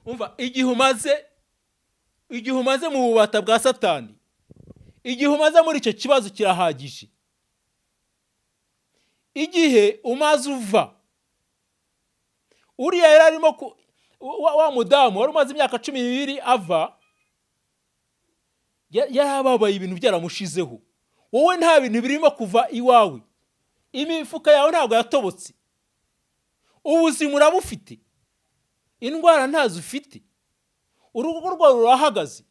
umva igihe umaze mu bubata bwa Satani, igihe umaze muri icyo kibazo kirahagije. Igihe umaze uva, uriya yari arimo wa mudamu wari umaze imyaka 12 ava, yarababaye ibintu byaramushizeho. Wowe nta bintu birimo kuva iwawe, imifuka yawe ntabwo yatobotse, ubuzima urabufite, indwara ntazo ufite, urugo rwawe rurahagaze.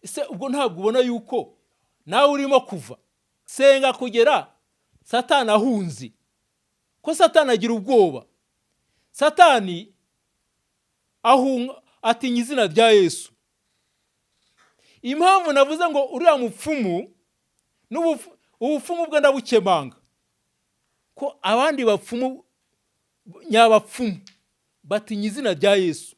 Ese ubwo ntabwo ubona yuko nawe urimo kuva? Senga kugera Satani ahunze, ko Satani agira ubwoba. Satani atinya izina rya Yesu. Impamvu navuze ngo uriya mupfumu ubupfumu bwe ndabukemanga, ko abandi bapfumu nyabapfumu batinya izina rya Yesu.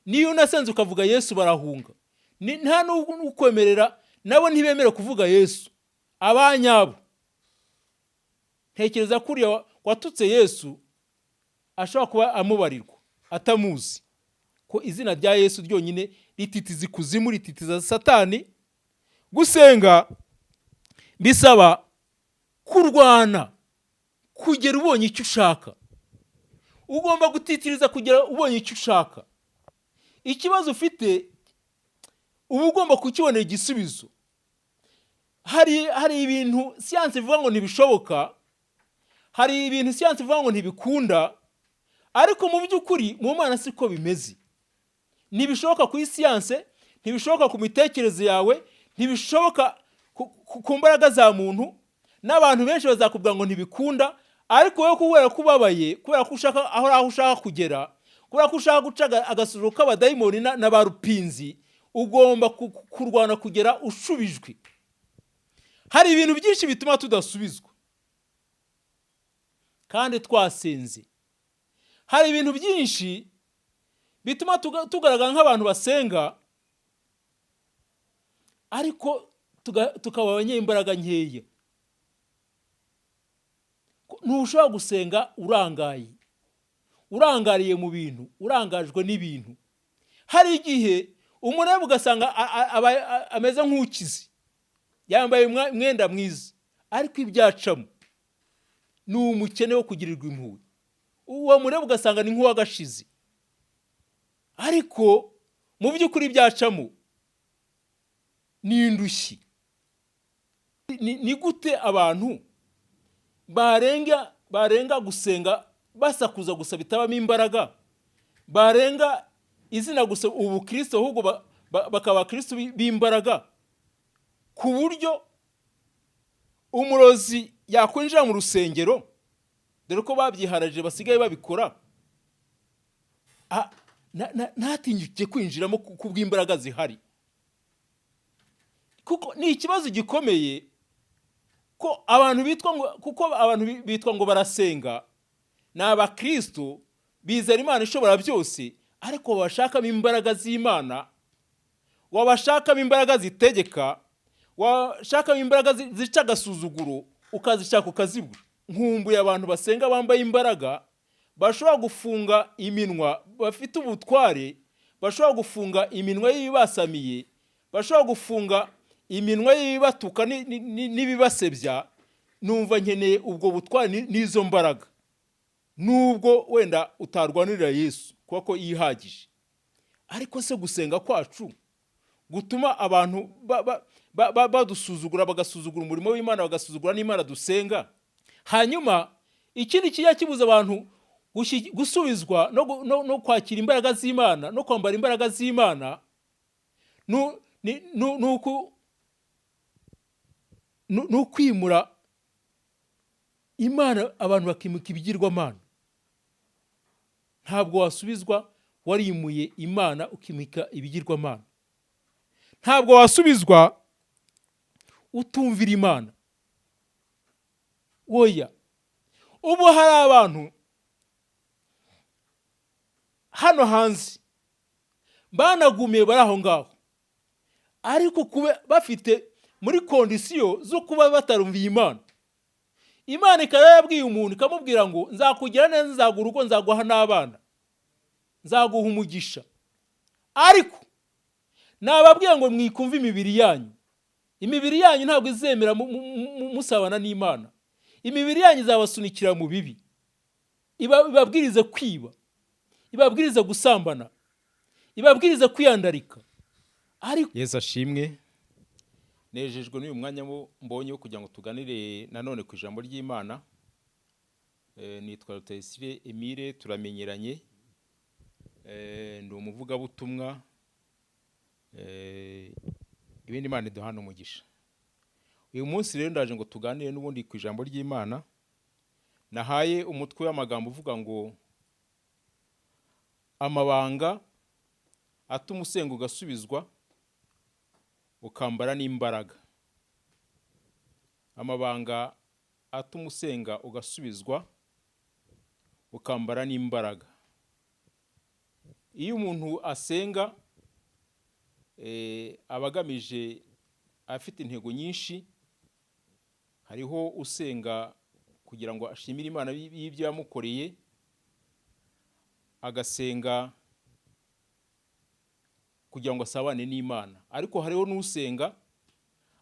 Niyo unasenze ukavuga Yesu barahunga, nta n'ukwemerera, nabo ntibemere kuvuga Yesu. Abanyabo ntekereza kuriya watutse Yesu ashobora kuba amubarirwa atamuzi, ko izina rya Yesu ryonyine rititiza ikuzimu, rititiza Satani. Gusenga bisaba kurwana kugera ubonye icyo ushaka. Ugomba gutitiriza kugera ubonye icyo ushaka. Ikibazo ufite uba ugomba kukibonera igisubizo. Hari ibintu siyansi ivuga ngo ntibishoboka, hari ibintu siyansi ivuga ngo ntibikunda, ariko mu by'ukuri mu Mana siko bimeze. Ntibishoboka kuri siyansi, ntibishoboka ku mitekerereze yawe, ntibishoboka ku mbaraga za muntu. N'abantu benshi bazakubwira ngo ntibikunda, ariko wowe kubera kubabaye, kubera ko ushaka aho ushaka kugera, kubera ko ushaka guca agasuzuro k'abadayimoni n'abarupinzi, ugomba kurwana kugera ushubijwe. Hari ibintu byinshi bituma tudasubizwa kandi twasenze. Hari ibintu byinshi bituma tugaragara nk'abantu basenga, ariko tukaba abanyembaraga nkeya. Ntushobora gusenga urangariye mu bintu, urangajwe n'ibintu. Hari igihe umuntu ugasanga ameze nk'ukize, yambaye umwenda mwiza, ariko ibyacamo ni umukene wo kugirirwa impuhwe. Uwo mureba ugasanga ni nk'uwagashize, ariko mu by'ukuri byacamo ni indushyi. Ni gute abantu barenga gusenga basakuza gusa bitabamo imbaraga, barenga izina gusa ubu Kristo, ahubwo bakaba Kristo b'imbaraga, ku buryo umurozi yakwinjira mu rusengero, dore ko babyiharaje basigaye babikora, ntatinyuke kwinjiramo kubw'imbaraga zihari. Kuko ni ikibazo gikomeye ko abantu bitwa ngo barasenga, ni abakristo bizera Imana ishobora byose, ariko wabashakamo imbaraga z'Imana, wabashakamo imbaraga zitegeka, washakamo imbaraga zica agasuzuguro, ukazishaka ukazibura. Nkumbuye abantu basenga bambaye imbaraga, bashobora gufunga iminwa, bafite ubutware, bashobora gufunga iminwa y'ibibasamiye, bashobora gufunga iminwa y'ibibatuka n'ibibasebya. Numva nkeneye ubwo butware n'izo mbaraga, nubwo wenda utarwanirira Yesu kuko yihagije. Ariko se gusenga kwacu gutuma abantu badusuzugura, bagasuzugura umurimo w'Imana, bagasuzugura n'Imana dusenga. Hanyuma ikindi kijya kibuza abantu gusubizwa no kwakira imbaraga z'Imana, no kwambara imbaraga z'Imana, n'ukwimura Imana, abantu bakimuka ibigirwamana. Ntabwo wasubizwa warimuye Imana ukimika ibigirwamana. Ntabwo wasubizwa utumvira Imana. Oya, ubu hari abantu hano hanze banagumiye bari aho ngaho, ariko kuba bafite muri kondisiyo zo kuba batarumviye Imana. Imana ikaba yabwiye umuntu ikamubwira ngo nzakugira neza, nzaguha urugo, nzaguha n'abana, nzaguha umugisha, ariko nababwiye ngo mwikumva imibiri yanyu. Imibiri yanyu ntabwo izemera musabana n'Imana. Imibiri yanyu izabasunikira mu bibi, ibabwirize kwiba, ibabwirize gusambana, ibabwirize kwiyandarika. Ariko Yesu ashimwe. Nejejwe n'uyu mwanya mbonye wo kugira ngo tuganire nanone ku ijambo ry'Imana. Nitwa Rutayisire Emile, turamenyeranye. Ndi umuvugabutumwa. Ibindi Imana iduhana umugisha. Uyu munsi rero ndaje ngo tuganire n'ubundi ku ijambo ry'Imana. Nahaye umutwe w'amagambo uvuga ngo amabanga atuma usenga ugasubizwa ukambara n'imbaraga. Amabanga atuma usenga ugasubizwa ukambara n'imbaraga. Iyo umuntu asenga abagamije afite intego nyinshi. Hariho usenga kugira ngo ashimire Imana y'ibyo yamukoreye, agasenga kugira ngo asabane n'Imana. Ariko hariho n'usenga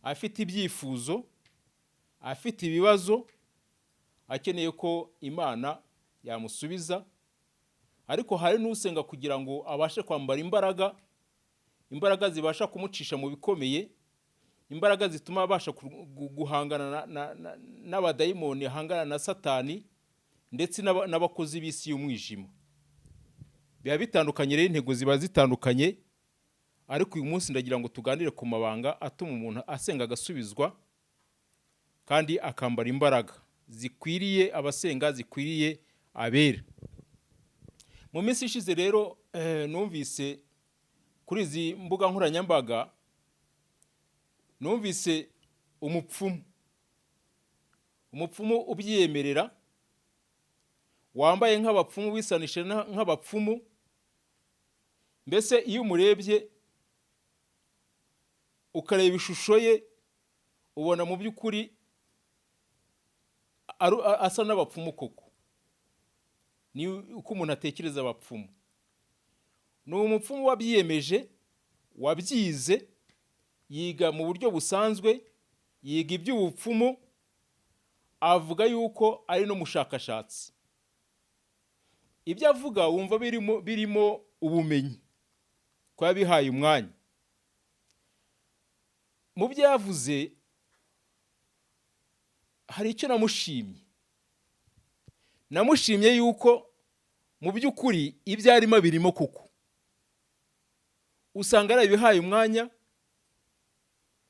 afite ibyifuzo, afite ibibazo, akeneye ko Imana yamusubiza. Ariko hari n'usenga kugira ngo abashe kwambara imbaraga, imbaraga zibasha kumucisha mu bikomeye, imbaraga zituma abasha guhangana n'abadayimoni, ahangana na Satani ndetse n'abakozi b'isi y'umwijima. Biba bitandukanye rero, intego ziba zitandukanye. Ariko uyu munsi ndagira ngo tuganire ku mabanga atuma umuntu asenga agasubizwa kandi akambara imbaraga zikwiriye abasenga, zikwiriye abera. Mu minsi ishize rero numvise kuri izi mbuga nkoranyambaga, numvise umupfumu ubyiyemerera, wambaye nk'abapfumu, wisanisha nk'abapfumu. Mbese iyo umurebye ukareba ishusho ye, ubona mu by'ukuri asa n'abapfumu koko. Ni uko umuntu atekereza abapfumu. Ni umupfumu wabyiyemeje, wabyize, yiga mu buryo busanzwe, yiga iby'ubupfumu, avuga yuko ari no mushakashatsi. Ibyo avuga wumva birimo ubumenyi, ko yabihaye umwanya. Mu byo yavuze hari icyo namushimye. Namushimye yuko mu by'ukuri ibyo arimo birimo kuko. Usanga yarabihaye umwanya,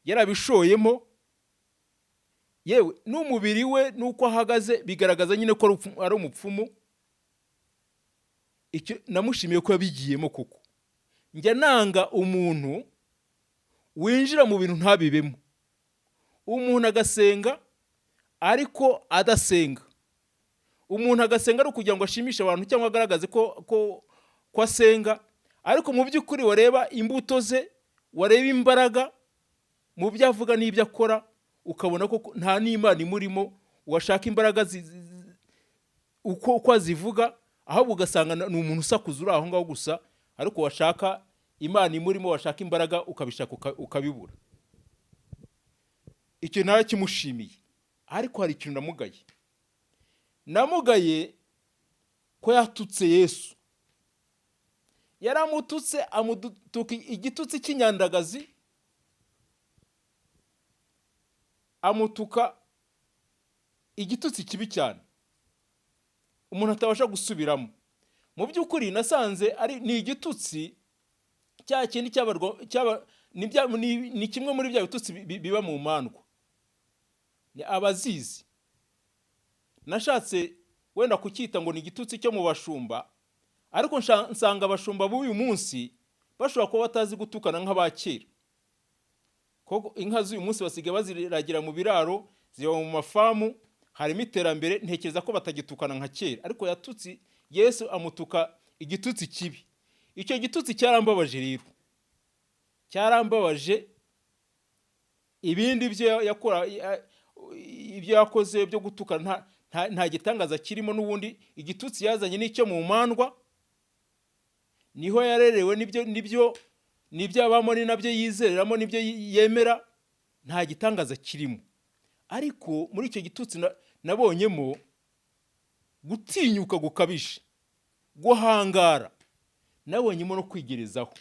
yarabishoyemo, yewe n'umubiri we nuko ahagaze bigaragaza nyine ko ari umupfumu. Icyo namushimiye ko yabigiyemo kuko. Njya nanga umuntu winjira mu bintu ntabibemo. Umuntu agasenga ariko adasenga. Umuntu agasenga ari kugira ngo ashimishe abantu cyangwa agaragaze ko asenga, ariko mu by'ukuri wareba imbuto ze, wareba imbaraga mu byo avuga n'ibyo akora, ukabona ko nta n'Imana imurimo. Washaka imbaraga uko azivuga, ahubwo ugasanga ni umuntu usakuza uri aho ngaho gusa, ariko washaka Imana imurimo, washaka imbaraga ukabishaka ukabibura. Icyo nawe kimushimiye. Ariko hari ikintu namugaye ko yatutse Yesu. Yaramututse, amutuka igitutsi cy'inyandagazi, amutuka igitutsi kibi cyane umuntu atabasha gusubiramo. Mu by'ukuri nasanze ni igitutsi cya kindi ni kimwe muri bya bitutsi biba mu mandwa, ni abazizi. Nashatse wenda kucyita ngo ni igitutsi cyo mu bashumba, ariko nsanga abashumba b'uyu munsi bashobora kuba batazi gutukana nk'abakera. Koko inka z'uyu munsi basigaye baziragira mu biraro, ziba mu mafamu, harimo iterambere. Ntekereza ko batagitukana nka kera, ariko yatutsi Yesu amutuka igitutsi kibi. Icyo gitutsi cyarambabaje rero, cyarambabaje. Ibindi byo yakora, ibyo yakoze byo gutukana nta gitangaza kirimo. N'ubundi igitutsi yazanye n'icyo mu mandwa, niho yarerewe, nibyo abamo, ni nabyo yizereramo, nibyo yemera, nta gitangaza kirimo. Ariko muri icyo gitutsi nabonyemo gutinyuka gukabije, guhangara, nabonyemo no kwigerezaho.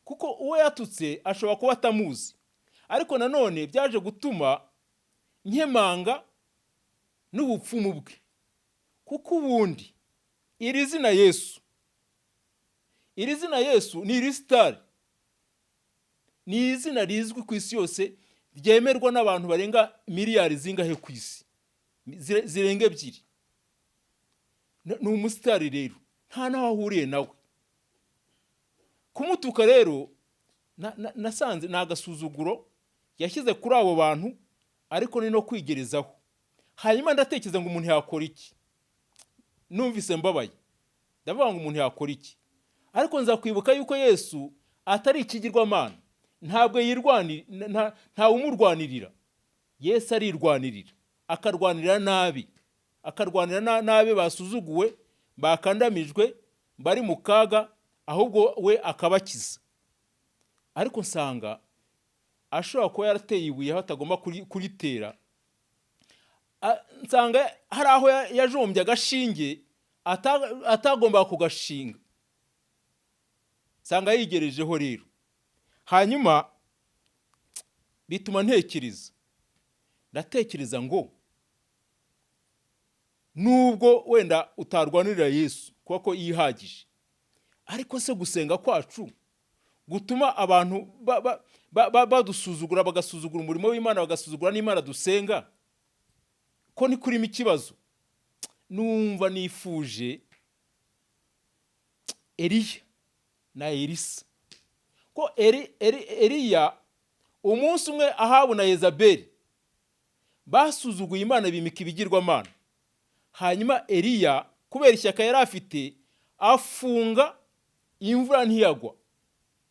Kuko uwo yatutse ashobora kuba atamuzi, ariko nanone byaje gutuma nkemanga n'ubupfumu bwe. Kuko ubundi iri zina Yesu ni irisitari, ni izina rizwi ku isi yose, ryemerwa n'abantu barenga miliyari zingahe ku isi, zirenga 2. Ni umusitari rero, nta naho ahuriye nawe. Kumutuka rero nasanze ni agasuzuguro yashyize kuri abo bantu, ariko ni no kwigerezaho. Hanyuma ndatekereza ngo umuntu yakora iki? Numvise mbabaye, ndavuga ngo umuntu yakora iki? Ariko nza kwibuka yuko Yesu atari ikigirwamana, ntabwo yirwanira, nta umurwanirira. Yesu arirwanirira, akarwanira nabi basuzuguwe, bakandamijwe, bari mu kaga, ahubwo we akabakiza. Ariko nsanga ashobora kuba yarateye ibuye aho atagomba kuritera. Nsanga hari aho yajombye agashinge atagomba kugashinga, nsanga yigerejeho rero. Hanyuma bituma ndatekereza ngo nubwo wenda utarwanirira Yesu kuko yihagije, ariko se gusenga kwacu gutuma abantu badusuzugura, bagasuzugura umurimo w'Imana, bagasuzugura n'Imana dusenga, ko ni kurimo ikibazo. Numva nifuje Eliya na Elisa. Ko Eliya umunsi umwe Ahabu na Yezabeli basuzuguye Imana, bimika ibigirwamana. Hanyuma Eliya kubera ishyaka yari afite, afunga imvura ntiyagwa,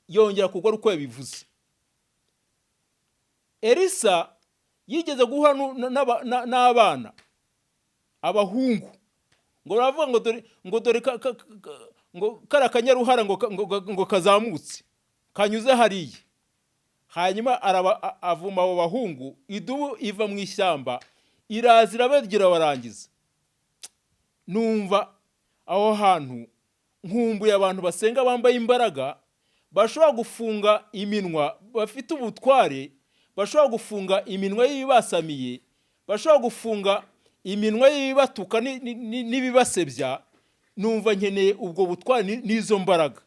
yongera kugwa uko yabivuze. Elisa yigeze guhura n'abana, abahungu, ngo baravuga ngo dore kara kanyaruhara ngo kazamutse kanyuze hariya. Hanyuma avuma abo bahungu, idubu iva mu ishyamba iraza irabagira barangiza. Numva aho hantu nkumbuye abantu basenga bambaye imbaraga, bashobora gufunga iminwa, bafite ubutware, bashobora gufunga iminwa y'ibibasamiye, bashobora gufunga iminwa y'ibibatuka n'ibibasebya. Numva nkeneye ubwo butware n'izo mbaraga.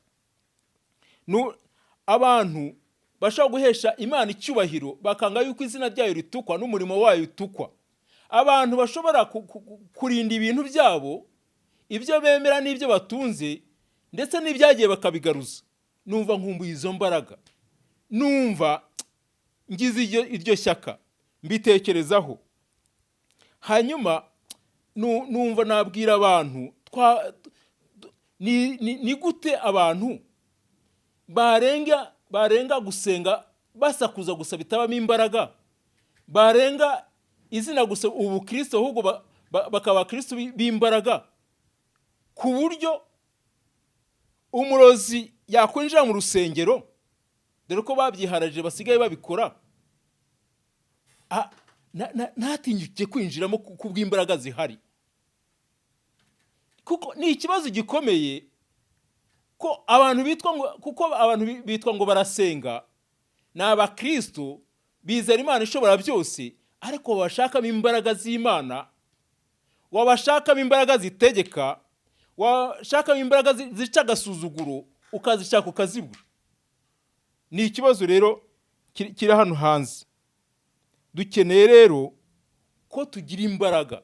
Abantu bashobora guhesha Imana icyubahiro, bakanga yuko izina ryayo ritukwa n'umurimo wayo utukwa. Abantu bashobora kurinda ibintu byabo, ibyo bemera n'ibyo batunze, ndetse n'ibyagiye bakabigaruza. Numva nkumbuye izo mbaraga, numva ngize iryo shyaka, mbitekerezaho. Hanyuma numva nabwira abantu, ni gute abantu barenga gusenga basakuza gusa bitabamo imbaraga, barenga izina gusa ubu Kristo, ahubwo bakaba Kristo b'imbaraga, ku buryo umurozi yakwinjira mu rusengero, dore ko babyiharaje basigaye babikora, ntatinyuke kwinjiramo kubw'imbaraga zihari. Kuko ni ikibazo gikomeye ko abantu bitwa ngo barasenga, ni abakristo, bizera Imana ishobora byose, ariko wabashakamo imbaraga z'Imana, wabashakamo imbaraga zitegeka, washakamo imbaraga zica agasuzuguro, ukazishaka ukazibura. Ni ikibazo rero kiri hano hanze. Dukeneye rero ko tugira imbaraga,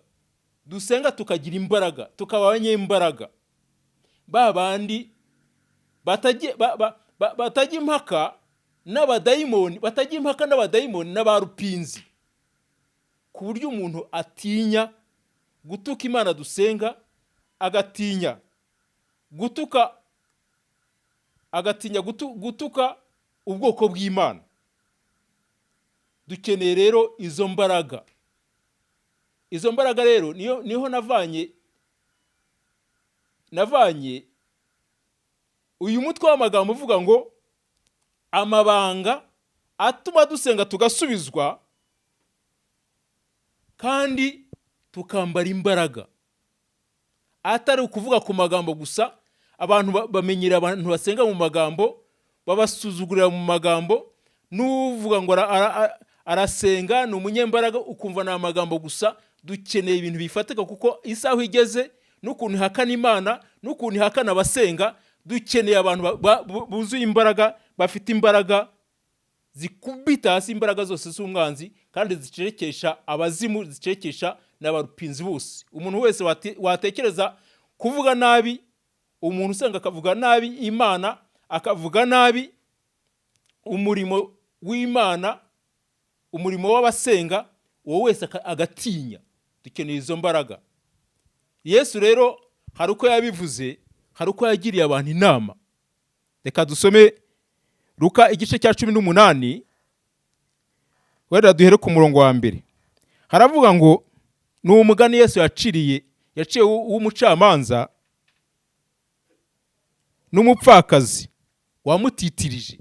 dusenga tukagira imbaraga, tukaba abanyembaraga, babandi batajya impaka n'abadayimoni, n'abarupinzi, ku buryo umuntu atinya gutuka Imana dusenga, agatinya gutuka ubwoko bw'Imana. Dukeneye rero izo mbaraga. Izo mbaraga rero niho navanye uyu mutwe w'amagambo uvuga ngo amabanga atuma dusenga tugasubizwa kandi tukambara imbaraga. Atari ukuvuga ku magambo gusa, abantu bamenyera abantu basenga mu magambo, babasuzugurira mu magambo, n'uvuga ngo arasenga ni umunyembaraga ukumva ni amagambo gusa. Dukeneye ibintu bifatika, kuko isaho igeze n'ukuntu ihakana Imana n'ukuntu ihakana abasenga. Dukeneye abantu buzuye imbaraga, bafite imbaraga zikubita hasi imbaraga zose z'umwanzi, kandi zicerekesha abazimu, zicerekesha n'abarupinzi bose. Umuntu wese watekereza kuvuga nabi umuntu usenga, akavuga nabi Imana, akavuga nabi umurimo w'Imana, umurimo w'abasenga, uwo wese agatinya. Dukeneye izo mbaraga. Yesu rero hari uko yabivuze, hari uko yagiriye abantu inama. Reka dusome Luka igice cya 18, wenda duhere ku murongo wa mbere. Haravuga ngo ni umugani Yesu yaciye w'umucamanza n'umupfakazi wamutitirije.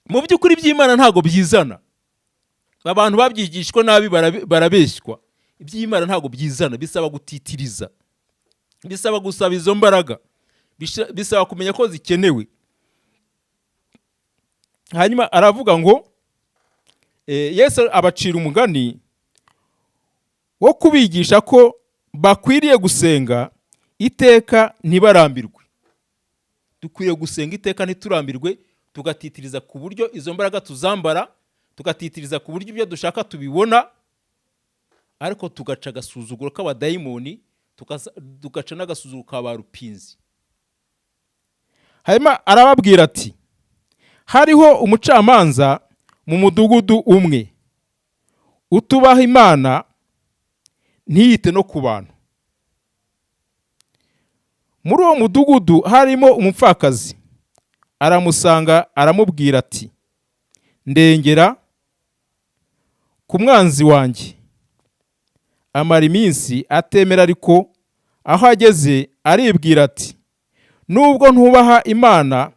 Mu by'ukuri by'Imana ntago byizana. Abantu babyigishwa nabi barabeshywa. Iby'Imana ntago byizana, bisaba gutitiriza, bisaba gusaba izo mbaraga, bisaba kumenya ko zikenewe. Hanyuma aravuga ngo Yesu abacira umugani wo kubigisha ko bakwiriye gusenga iteka ntibarambirwe. Dukwiriye gusenga iteka ntiturambirwe, tugatitiriza ku buryo izo mbaraga tuzambara, tugatitiriza ku buryo ibyo dushaka tubibona, ariko tugaca agasuzuguro k'abadayimoni, tugaca n'agasuzuguro k'abarupinzi. Hanyuma arababwira ati, hariho umucamanza mu mudugudu umwe utubaha Imana ntiyite no ku bantu. Muri uwo mudugudu harimo umupfakazi. Aramusanga aramubwira ati, ndengera ku mwanzi wanjye. Amara iminsi atemera, ariko aho ageze aribwira ati, nubwo ntubaha Imana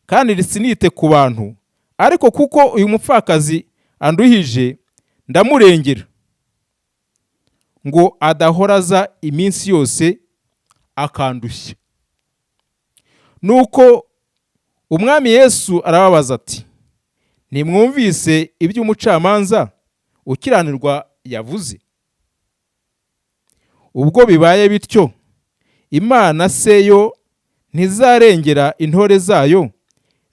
kandi sinite ku bantu, ariko kuko uyu mupfakazi anduhije ndamurengera, ngo adahoraza iminsi yose akandushya. Nuko umwami Yesu arababaza ati, nimwumvise ibyo umucamanza ukiranirwa yavuze? Ubwo bibaye bityo, Imana se yo ntizarengera intore zayo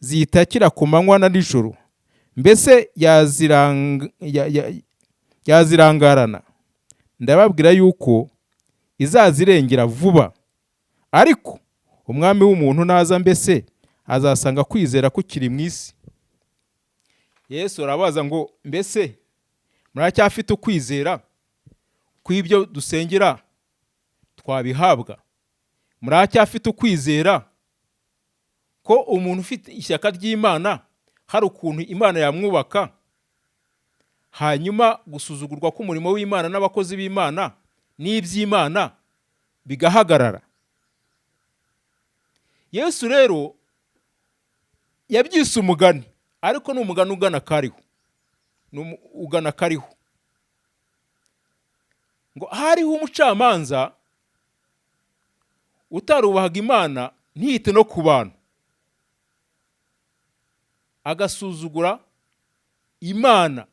ziyitakira ku manywa na nijoro? Mbese yazirangarana? Ndababwira yuko izazirengera vuba. Ariko umwami w'umuntu naza, mbese azasanga kwizera kukiri mu isi? Yesu arabaza ngo, mbese muracyafite ukwizera kw'ibyo dusengera twabihabwa? Muracyafite ukwizera ko umuntu ufite ishyaka ry'Imana hari ukuntu Imana yamwubaka, hanyuma gusuzugurwa k'umurimo w'Imana n'abakozi b'Imana n'iby'Imana bigahagarara? Yesu rero yabyise umugani, ariko ni umugani ugana kariho. Ngo hariho umucamanza utarubahaga Imana ntiyite no ku bantu, agasuzugura Imana.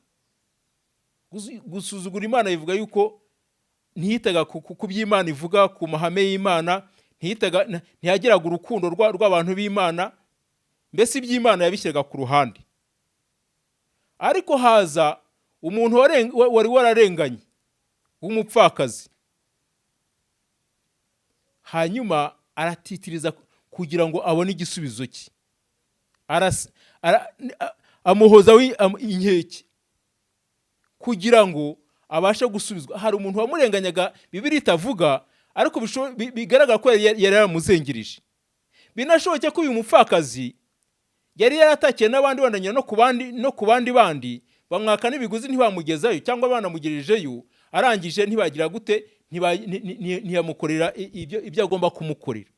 Gusuzugura Imana bivuga yuko ntiyitaga ku by'Imana ivuga, ku mahame y'Imana, ntiyagiraga urukundo rw'abantu b'Imana, mbese iby'Imana yabishyiraga ku ruhande. Ariko haza umuntu wari wararenganye w'umupfakazi, hanyuma aratitiriza kugira ngo abone igisubizo cye. Amuhoza inkeke kugira ngo abashe gusubizwa. Hari umuntu wamurenganyaga Bibiliya itavuga, ariko bigaragara ko yari yaramuzengirije. Binashoboke ko uyu mupfakazi yari yaratakiye n'abandi bandanya no ku bandi bamwaka n'ibiguzi ntibamugezayo, cyangwa banamugirijeyo, arangije ntibagira gute, ntiyamukorera ibyo agomba kumukorera.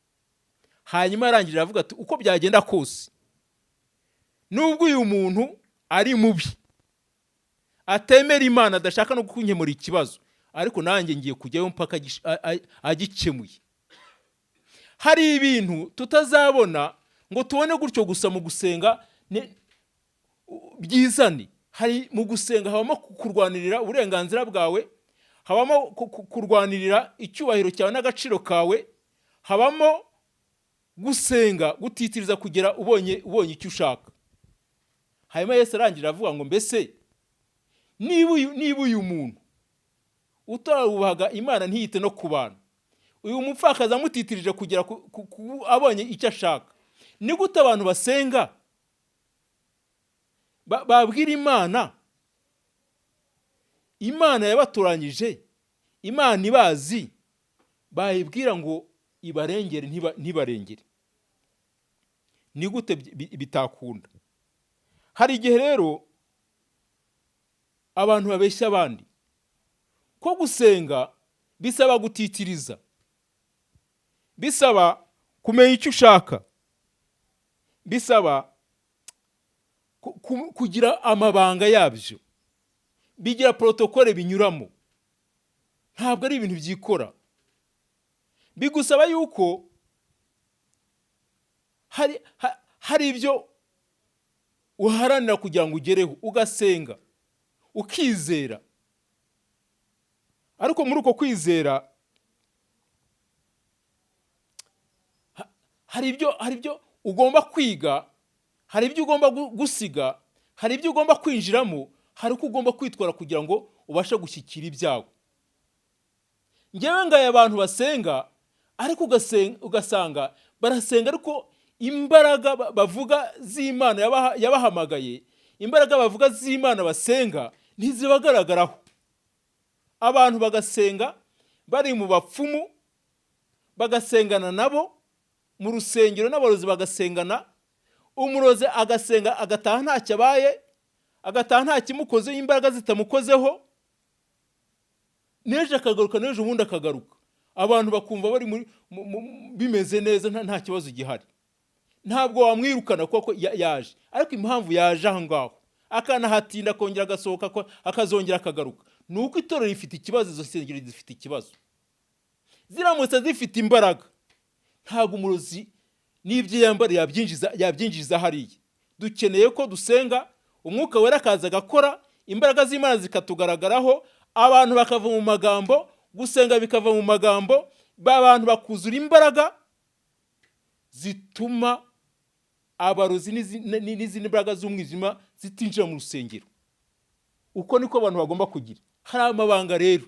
hanyuma arangije avuga ati uko byagenda kose, nubwo uyu muntu ari mubi, atemera Imana, adashaka no kunkemura ikibazo, ariko nanjye ngiye kujyayo mpaka agikemuye. Hari ibintu tutazabona ngo tubone gutyo gusa mu gusenga byizane. Hari mu gusenga habamo kurwanirira uburenganzira bwawe, habamo kurwanirira icyubahiro cyawe n'agaciro kawe, habamo gusenga gutitiriza kugera ubonye icyo ushaka. Hanyuma Yesu arangije avuga ngo mbese niba uyu muntu utarubahaga Imana ntiyite no ku bantu, uyu mupfakazi amutitirije kugera abonye icyo ashaka, ni gute abantu basenga babwira Imana yabatoranyije, Imana ibazi, bayibwira ngo ibarengere ntibarengere? Ni gute bitakunda? Hari igihe rero abantu babeshya abandi ko gusenga bisaba gutitiriza, bisaba kumenya icyo ushaka, bisaba kugira amabanga yabyo, bigira protokole binyuramo. Ntabwo ari ibintu byikora. Bigusaba yuko hari ibyo uharanira kugira ngo ugereho, ugasenga, ukizera. Ariko muri uko kwizera hari ibyo ugomba kwiga, hari ibyo ugomba gusiga, hari ibyo ugomba kwinjiramo, hari uko ugomba kwitwara kugira ngo ubashe gushyikira ibyago. Ngewe ngaya abantu basenga, ariko ugasanga barasenga ariko imbaraga bavuga z'Imana yabahamagaye, imbaraga bavuga z'Imana basenga ntizibagaragaraho. Abantu bagasenga bari mu bapfumu, bagasengana nabo mu rusengero, n'abarozi bagasengana, umurozi agasenga agataha ntacyo abaye, agataha nta kimukoze, imbaraga zitamukozeho, neje akagaruka, neje ubundi akagaruka. Abantu bakumva bari bimeze neza, nta kibazo gihari. Ntabwo wamwirukana kuko yaje, ariko impamvu yaje aho ngaho akanahatinda, akongera agasohoka, akazongera akagaruka, ni uko itorero rifite ikibazo, izo nsengero zifite ikibazo. Ziramutse zifite imbaraga, ntabwo umurozi n'ibyo yambara yabyinjiza hariya. Dukeneye ko dusenga, umwuka wera akaza agakora, imbaraga z'Imana zikatugaragaraho, abantu bakava mu magambo, gusenga bikava mu magambo, abantu bakuzura imbaraga zituma abarozi n'izindi mbaraga z'umwijima zitinjira mu rusengero. Uko niko abantu bagomba kugira. Hari amabanga rero,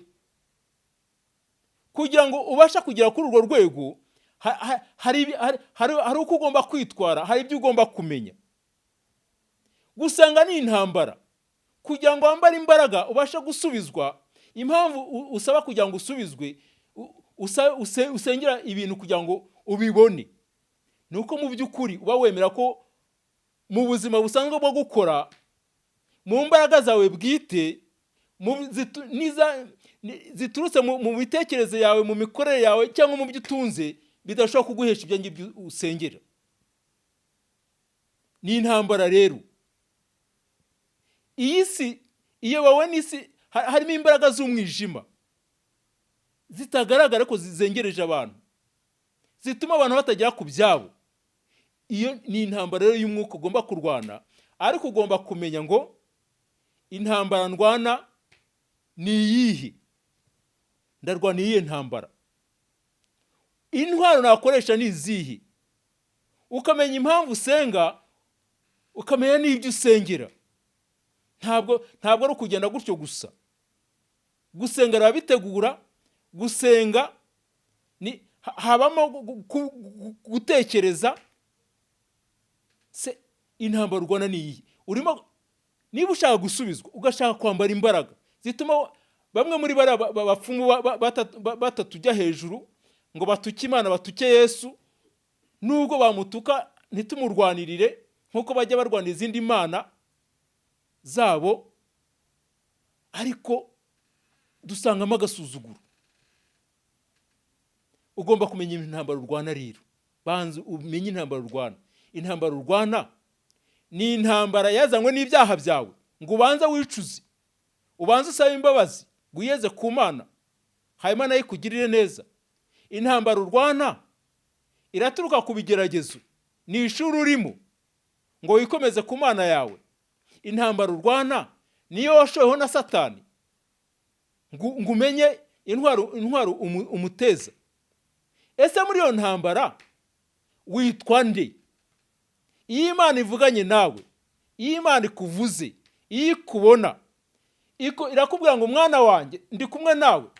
kugira ngo ubasha kugera kuri urwo rwego, hari uko ugomba kwitwara, hari ibyo ugomba kumenya. Gusenga ni intambara. Kugira ngo wambare imbaraga ubasha gusubizwa, impamvu usaba kugira ngo usubizwe, usengera ibintu kugira ngo ubibone, nuko mu by'ukuri uba wemera ko mu buzima busanzwe bwo gukora, mu mbaraga zawe bwite, ziturutse mu mitekerereze yawe, mu mikorere yawe, cyangwa mu byo utunze, bidashobora kuguhesha ibyo ngibyo usengera. Ni intambara rero. Iyi si, iyo wowe n'isi harimo imbaraga z'umwijima zitagaragara ko zizengereje abantu, zituma abantu batagera ku byabo. Iyo ni intambara rero y'umwuka ugomba kurwana, ariko ugomba kumenya ngo intambara ndwana ni iyihe, ndarwana iyihe ntambara, intwaro nakoresha ni izihe. Ukamenya impamvu usenga, ukamenya n'ibyo usengera. Ntabwo ari ukugenda gutyo gusa. Gusenga arabitegura, gusenga ni habamo gutekereza. Se intambara urwana ni iyi. Niba ushaka gusubizwa, ugashaka kwambara imbaraga zituma bamwe muri bapfumu batatujya hejuru ngo batuke Imana, batuke Yesu, nubwo bamutuka ntitumurwanirire nkuko bajya barwanira izindi mana zabo, ariko dusangamo agasuzuguro. Ugomba kumenya intambara urwana rero. banza umenye intambara urwana. Intambara urwana ni intambara yazanywe n'ibyaha byawe, ngo ubanza wicuze, ubanza usaba imbabazi, ngo uyeze ku Mana, hanyuma nayo ikugirire neza. Intambara urwana iraturuka ku bigeragezo, ni ishuri urimo ngo wikomeze ku Mana yawe. Intambara urwana niyo washoweho na Satani, ngo umenye intwaro umuteza. Ese muri iyo ntambara witwa nde? Iyo Imana ivuganye nawe, iyo Imana ikuvuze, iyo ikubona, irakubwira ngo mwana wanjye ndi kumwe nawe,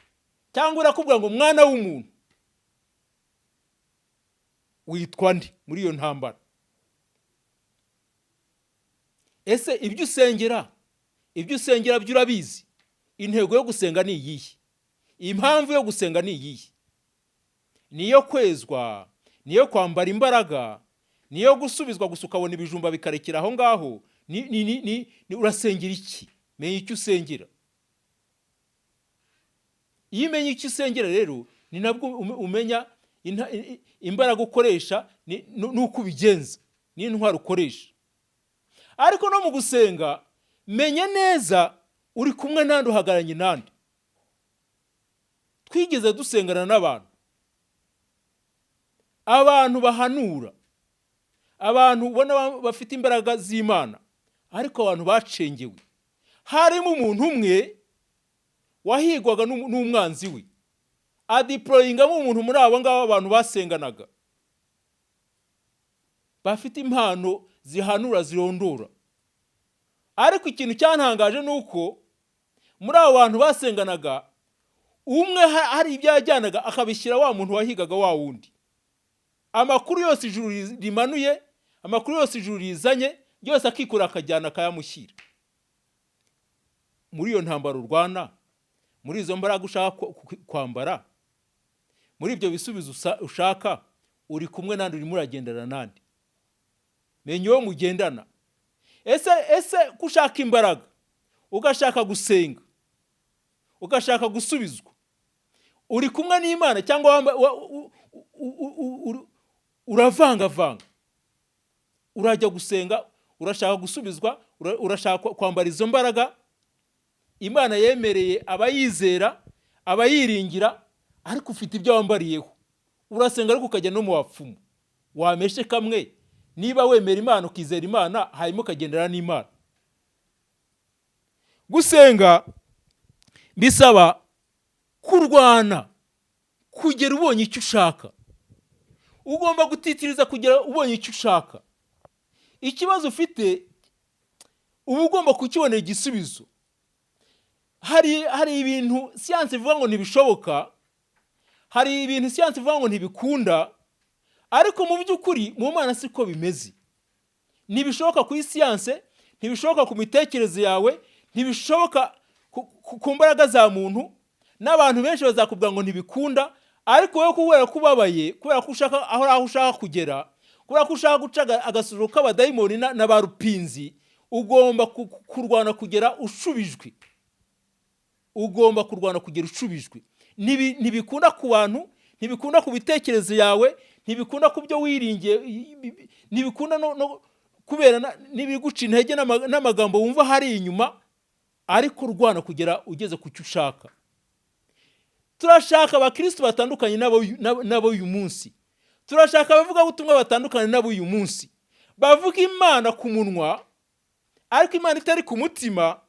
cyangwa irakubwira ngo mwana w'umuntu, witwa nde muri iyo ntambara? Ese ibyo usengera byo urabizi? Intego yo gusenga ni iyihe? Impamvu yo gusenga ni iyihe? Niyo kwezwa, niyo kwambara imbaraga, niyo gusubizwa gusa ukabona ibijumba bikarekera aho ngaho? Urasengera iki? Menya icyo usengera. Iyo umenya icyo usengera rero, ni nabwo umenya imbaraga ukoresha n'uko ubigenza, n'intwaro ukoresha. Ariko no mu gusenga, menya neza uri kumwe nande, uhagaranye nande. Twigeze dusengana n'abantu, abantu bahanura, abantu ubona bafite imbaraga z'Imana, ariko abantu bacengewe. Harimo umuntu umwe wahigwaga n'umwanzi we, adiployingamo umuntu muri abo ngabo abantu basenganaga, bafite impano zihanura zirondora. Ariko ikintu cyantangaje nuko muri abo bantu basenganaga, umwe hari ibyajyanaga akabishyira wa muntu wahigaga wa wundi. Amakuru yose ijuru rimanuye, amakuru yose ijuru rizanye, yose akikura akajyana akayamushyira. Muri iyo ntambara urwana, muri izo mbaraga ushaka kwambara, muri ibyo bisubizo ushaka, uri kumwe nande, urimo uragendana nande? Menya uwo mugendana. Ese kushaka imbaraga, ugashaka gusenga, ugashaka gusubizwa, uri kumwe n'Imana cyangwa uravangavanga? Urajya gusenga, urashaka gusubizwa, urashaka kwambara izo mbaraga Imana yemereye abayizera, abayiringira, ariko ufite ibyo wambariyeho. Urasenga ariko ukajya no mu bapfumu. Wameshe kamwe niba wemera Imana, ukizera Imana, hanyuma ukagendera n'Imana. Gusenga bisaba kurwana kugera ubonye icyo ushaka. Ugomba gutitiriza kugera ubonye icyo ushaka. Ikibazo ufite uba ugomba kukibonera igisubizo. Hari ibintu siyansi ivuga ngo ntibishoboka, hari ibintu siyansi ivuga ngo ntibikunda, ariko mu by'ukuri mu Mana siko bimeze. Ntibishoboka ku siyansi, ntibishoboka ku mitekerereze yawe, ntibishoboka ku mbaraga za muntu. N'abantu benshi bazakubwira ngo ntibikunda, ariko wowe kubera kubabaye, kubera ko ushaka aho ushaka kugera, kubera ko ushaka guca agasuzuro k'abadayimoni n'abarupinzi, ugomba kurwana kugera ushubijwe. Ugomba kurwana kugera ushubijwe. Ntibikunda ku bantu, ntibikunda ku bitekerezo yawe, ntibikunda ku byo wiringiye, ntibikunda no kubera n'ibiguca intege n'amagambo wumva hari inyuma, ariko urwana kugera ugeze ku cyo ushaka. Turashaka abakristo batandukanye nabo uyu munsi. Turashaka abavuga ubutumwa batandukanye nabo uyu munsi. Bavuga Imana ku munwa, ariko Imana itari ku mutima.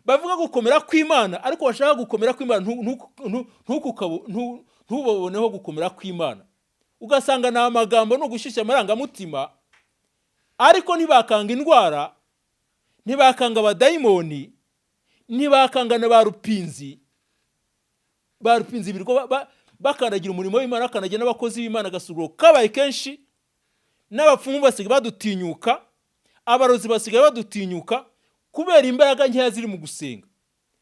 Bavuga gukomera kw'Imana, ariko bashaka gukomera kw'Imana ntubaboneho gukomera kw'Imana. Ugasanga na amagambo no gushyushya amarangamutima, ariko ntibakanga indwara, ntibakanga abadayimoni, ntibakanga na barupinzi birwo bakandagira umurimo w'Imana, bakandagira n'abakozi b'Imana. Agasuzuguro kabaye kenshi, n'abapfumu basigaye badutinyuka, abarozi basigaye badutinyuka, kubera imbaraga nkeya ziri mu gusenga.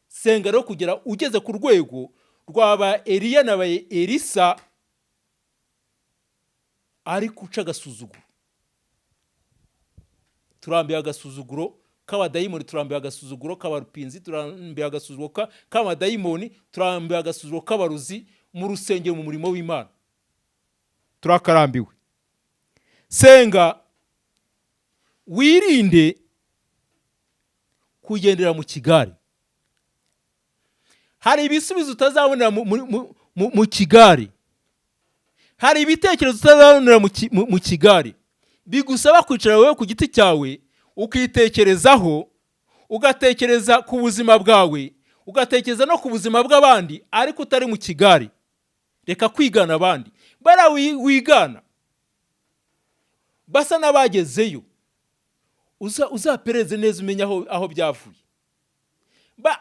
Senga rero kugera ugeze ku rwego rwaba Eliya na Elisa, ari kuca agasuzuguro. Turambiye agasuzuguro k'abadayimoni, turambiye agasuzuguro k'abarupinzi, turambiye agasuzuguro k'abadayimoni, turambiye agasuzuguro k'abarozi mu rusengero, mu murimo w'Imana. Turakarambiwe. senga, wirinde kugendera mu kigare. Hari ibisubizo utazabonera mu kigare, hari ibitekerezo utazabonera mu kigare, bigusaba kwicara wowe ku giti cyawe ukitekerezaho, ugatekereza ku buzima bwawe, ugatekereza no ku buzima bw'abandi, ariko utari mu kigare. Reka kwigana abandi. Bara wigana basa n'abagezeyo, uzapereze neza umenya aho byavuye.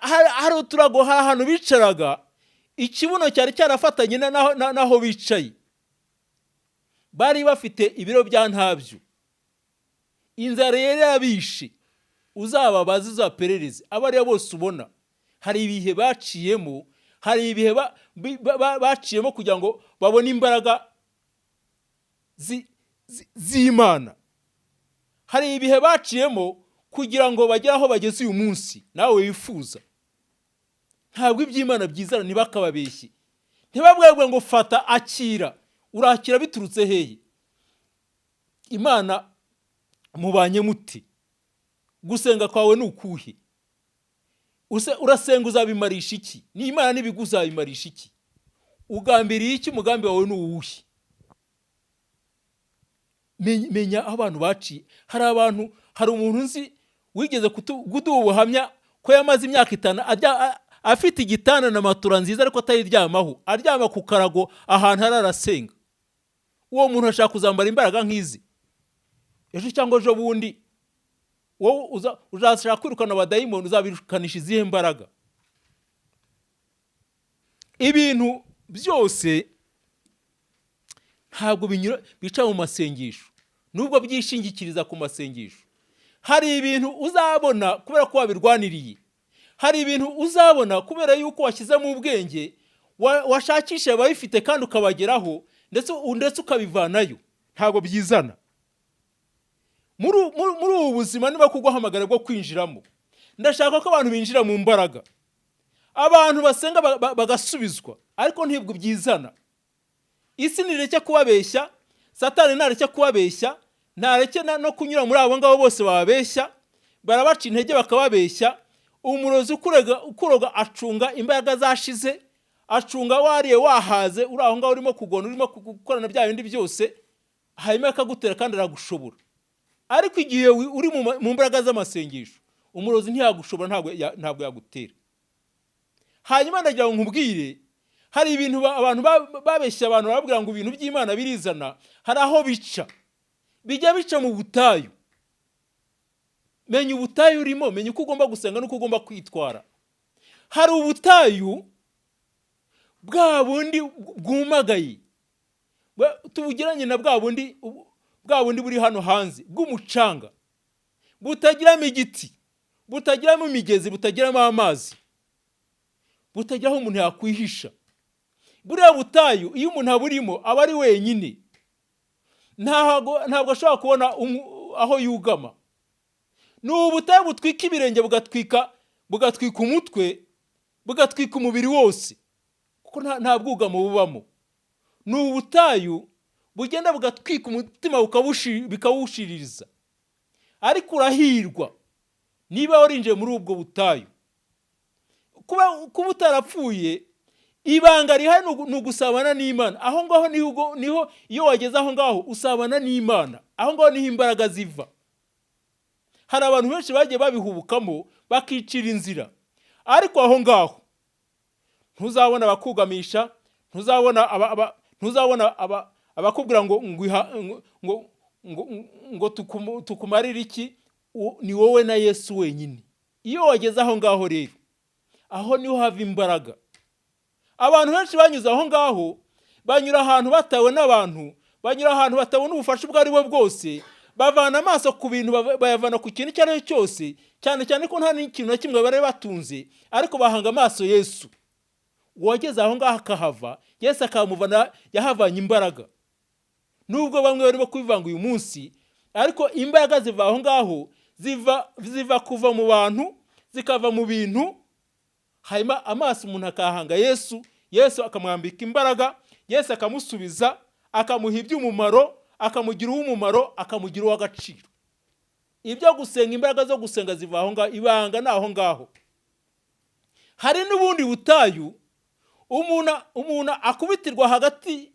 Hari uturago, hari ahantu bicaraga, ikibuno cyari cyarafatanye naho bicaye, bari bafite ibiro bya ntabyo, inzara yari yabishe. Uzababaze, uzaperereze abariya bose ubona. Hari ibihe baciyemo, hari ibihe baciyemo kugira ngo babone imbaraga z'Imana. Hari ibihe baciyemo kugira ngo bagere aho bageze uyu munsi nawe wifuza. Ntabwo iby'Imana byizana ntibakababeshye, ntibabwirwe ngo fata akira. Urakira biturutse hehe? Imana mubanye muti? Gusenga kwawe ni ukuhe? Urasenga uzabimarisha iki? Ni Imana n'ibiguzabimarisha iki? Ugambiriye iki? Umugambi wawe ni uwuhe? Menya aho abantu baciye. Hari umuntu nzi wigeze kuduha ubuhamya ko yamaze imyaka 5 afite igitanda na matura nziza, ariko atayiryamaho, aryama ku karago ahantu hararasenga. Uwo muntu ashaka kuzambara imbaraga nk'izi. Ejo cyangwa ejo bundi wowe uzashaka kwirukana abadayimoni, uzabirukanisha izihe mbaraga? Ibintu byose ntabwo bica mu masengesho, nubwo byishingikiriza ku masengesho. Hari ibintu uzabona kubera ko wabirwaniriye, hari ibintu uzabona kubera yuko washyizemo ubwenge, washakisha ababifite kandi ukabageraho, ndetse ukabivanayo. Ntabwo byizana. Muri ubu buzima niba kuguhamagara bwo kwinjiramo, ndashaka ko abantu binjira mu mbaraga, abantu basenga bagasubizwa, ariko ntibwo byizana. Isi nireke kubabeshya, Satani nareke kubabeshya, nareke no kunyura muri abo ngabo bose bababeshya, barabaca intege bakababeshya. Umurozi ukuroga acunga imbaraga zashize, acunga wariye wahaze, uri aho ngaho urimo kugona, urimo gukorana bya bindi byose, hanyuma akagutera kandi aragushobora. Ariko igihe uri mu mbaraga z'amasengesho, umurozi ntiyagushobora, ntabwo yagutera. Hanyuma ndagira ngo nkubwire, hari ibintu abantu babeshya abantu, barabwira ngo ibintu by'Imana birizana, hari aho bica, bijya bica mu butayu. Menya ubutayu urimo, menya uko ugomba gusenga n'uko ugomba kwitwara. Hari ubutayu bwa bundi bwumagaye, tubugiranye na bwa bundi buri hano hanze bw'umucanga, butagiramo igiti, butagiramo imigezi, butagiramo amazi, butagiraho umuntu yakwihisha. Buriya butayu iyo umuntu aburimo aba ari wenyine, ntabwo ashobora kubona aho yugama. Ni ubutayu butwika ibirenge, bugatwika umutwe, bugatwika umubiri wose, kuko nta bwugamo bubamo. Ni ubutayu bugenda bugatwika umutima bikawushiririza. Ariko urahirwa niba warinjiye muri ubwo butayu. Kuba utarapfuye, ibanga rihari ni ugusabana n'Imana. Aho ngaho niho iyo wageze aho ngaho usabana n'Imana, aho ngaho niho imbaraga ziva. Hari abantu benshi bagiye babihubukamo bakicira inzira, ariko aho ngaho ntuzabona abakugamisha, ntuzabona abakubwira ngo tukumarire iki. Ni wowe na Yesu wenyine. Iyo wageze aho ngaho rero, aho niho hava imbaraga. Abantu benshi banyuze aho ngaho, banyura ahantu batawe n'abantu, banyura ahantu batabona ubufasha ubwo ari bwo bwose, bavana amaso ku bintu, bayavana ku kintu icyo ari cyo cyose, cyane cyane ko nta n'ikintu na kimwe bari batunze, ariko bahanga amaso Yesu. Uwageze aho ngaho akahava, Yesu akamuvana, yahavanye imbaraga. Nubwo bamwe barimo kubivanga uyu munsi, ariko imbaraga ziva aho ngaho, ziva kuva mu bantu, zikava mu bintu. Hanyuma amaso umuntu akahanga Yesu, Yesu akamwambika imbaraga, Yesu akamusubiza, akamuha iby'umumaro, akamugira uw'umumaro, akamugira uw'agaciro. Ibyo gusenga, imbaraga zo gusenga ziva aho ngaho, ibanga ni aho ngaho. Hari n'ubundi butayu umuntu akubitirwa hagati,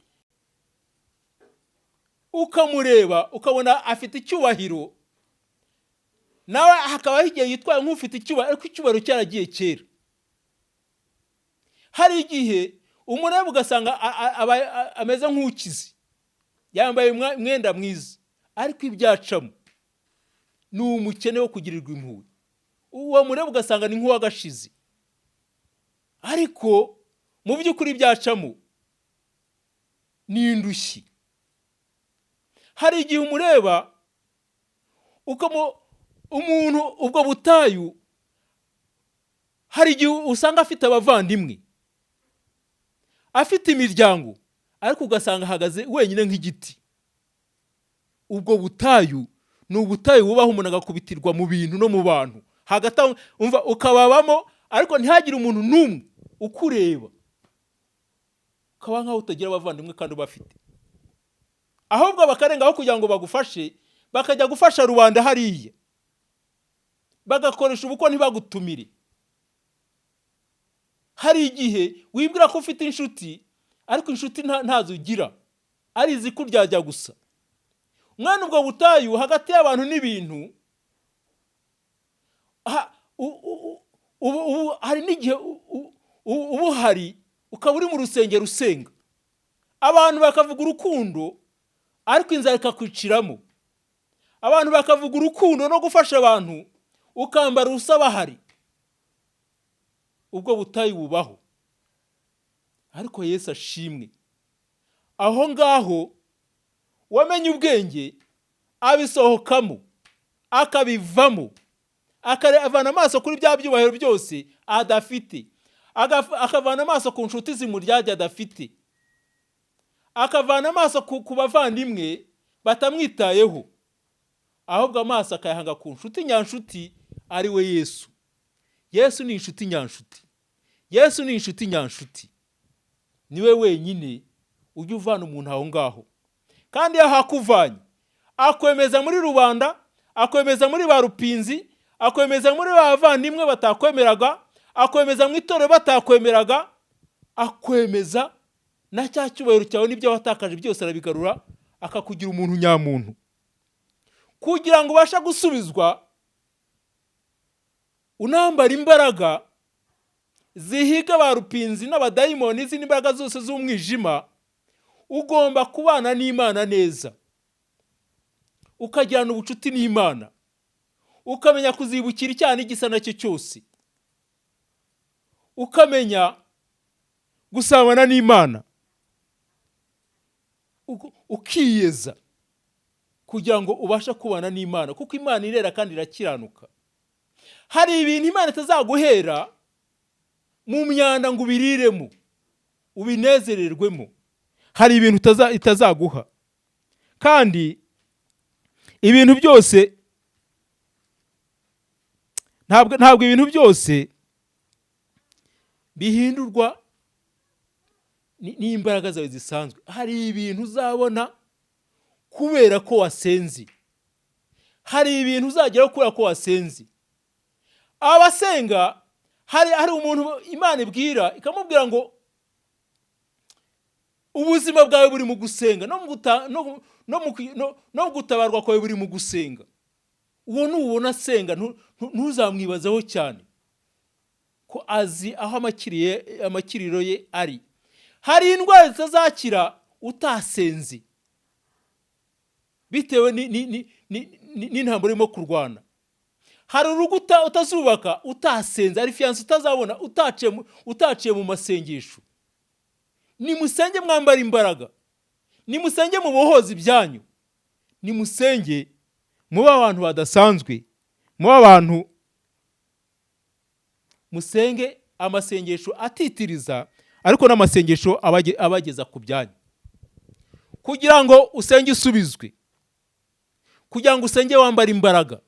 ukamureba ukabona afite icyubahiro, nawe hakaba igihe yitwaye nk'ufite icyubahiro, ariko icyubahiro cyaragiye kera. Hari igihe umureba ugasanga ameze nk'ukize, yambaye umwenda mwiza, ariko ibyacamo ni umukene wo kugirirwa impuhwe. Uwo mureba ugasanga ni nk'uwagashize, ariko mu by'ukuri ibyacamo ni indushyi. Hari igihe umureba umuntu ubwo butayu, hari igihe usanga afite abavandimwe, afite imiryango, ariko ugasanga ahagaze wenyine nk'igiti. Ubwo butayu ni ubutayu bubaho umuntu agakubitirwa mu bintu no mu bantu, hagati umva ukababamo, ariko ntihagire umuntu n'umwe ukureba, ukaba nkaho utagira abavandimwe kandi ubafite. Ahubwo bakarengaho kugira ngo bagufashe, bakajya gufasha rubanda hariya, bagakoresha ubukwe ntibagutumire. Hari igihe wibwira ko ufite inshuti, ariko inshuti ntazo ugira, ari izikuryajya gusa. Mwana ubwo butayu hagati y'abantu n'ibintu, hari n'igihe ubuhari ukaba uri mu rusengero usenga, abantu bakavuga urukundo, ariko inzara ikakwiciramo. Abantu bakavuga urukundo no gufasha abantu, ukambara ubusa bahari. Ubwo butayu bubaho, ariko Yesu ashimwe, aho ngaho wamenye ubwenge abisohokamo, akabivamo, akavana amaso kuri bya byubahiro byose adafite, akavana amaso ku nshuti zimuryajya adafite, akavana amaso ku bavandimwe batamwitayeho, ahubwo amaso akayahanga ku nshuti nyanshuti, ari we Yesu. Yesu ni inshuti nyanshuti. Yesu ni inshuti nyanshuti. Niwe wenyine ujya uvana umuntu aho ngaho. Kandi yahakuvanye, akwemeza muri rubanda, akwemeza muri ba rupinzi, akwemeza muri ba bavandimwe batakwemeraga, akwemeza mu itorero batakwemeraga, akwemeza na cya cyubahiro cyawe n'ibyo watakaje byose arabigarura, akakugira umuntu nyamuntu. Kugira ngo ubashe gusubizwa, unambara imbaraga zihiga ba rupinzi n'abadayimoni, izindi imbaraga zose z'umwijima, ugomba kubana n'Imana neza, ukagirana ubucuti n'Imana, ukamenya kuzibukira icyaha n'igisa nacyo cyose, ukamenya gusabana n'Imana, ukiyeza kugira ngo ubashe kubana n'Imana, kuko Imana irera kandi irakiranuka. Hari ibintu Imana itazaguhera mu myanda ngo ubiriremo, ubinezererwemo. Hari ibintu itazaguha, kandi ibintu byose ntabwo ibintu byose bihindurwa n'imbaraga zawe zisanzwe. Hari ibintu uzabona kubera ko wasenze, hari ibintu uzageraho kubera ko wasenze. Abasenga, hari umuntu Imana ibwira ikamubwira ngo ubuzima bwawe buri mu gusenga, no gutabarwa kwawe buri mu gusenga. Uwo nubona asenga ntuzamwibazaho cyane, ko azi aho amakiriro ye ari. Hari indwara zitazakira utasenze, bitewe n'intambara urimo kurwana. Hari urugo utazubaka utasenze, hari fiyanse utazabona utaciye mu masengesho. Nimusenge mwambara imbaraga, nimusenge mu buhozi byanyu, nimusenge muba abantu badasanzwe, muba abantu musenge amasengesho atitiriza, ariko n'amasengesho abageza ku byanyu, kugira ngo usenge usubizwe, kugira ngo usenge wambara imbaraga,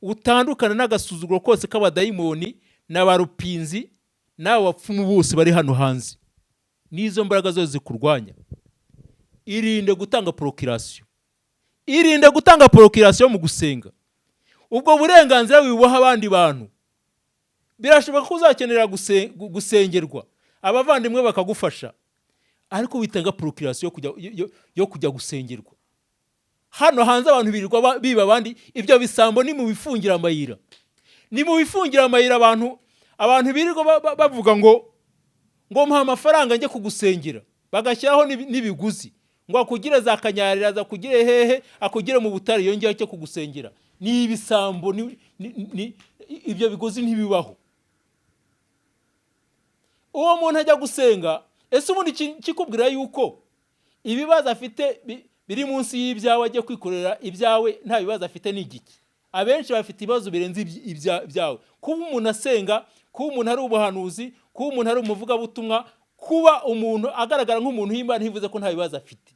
utandukana n'agasuzuguro kose k'abadayimoni n'abarupinzi n'abo bapfumu bose bari hano hanze. N'izo mbaraga zose zikurwanya, irinde gutanga procreation, irinde gutanga procreation mu gusenga. Ubwo burenganzira wibuha abandi bantu, birashoboka ko uzakenera gusengerwa, abavandimwe bakagufasha, ariko witanga procreation yo kujya gusengerwa. Hano hanze abantu birirwa biba abandi, ibyo bisambo ni mu bifungira amayira, ni mu bifungira amayira. Abantu birirwa bavuga ngo mpa amafaranga njye kugusengera, bagashyiraho n'ibiguzi ngo akugire za kanyarira, za kugire hehe, akugire mu butare yongeye cyo kugusengera. Ni ibisambo, ibyo bigozi ntibibaho. Uwo muntu ajya gusenga, ese ubundi kikubwira yuko ibibazo afite biri munsi y'ibyawe, ajye kwikorera ibyawe nta bibazo afite n'igiki? Abenshi bafite ibibazo birenze ibyawe. Kuba umuntu asenga, kuba umuntu ari ubuhanuzi, kuba umuntu ari umuvugabutumwa, kuba umuntu agaragara nk'umuntu w'Imana ntibivuze ko nta bibazo afite.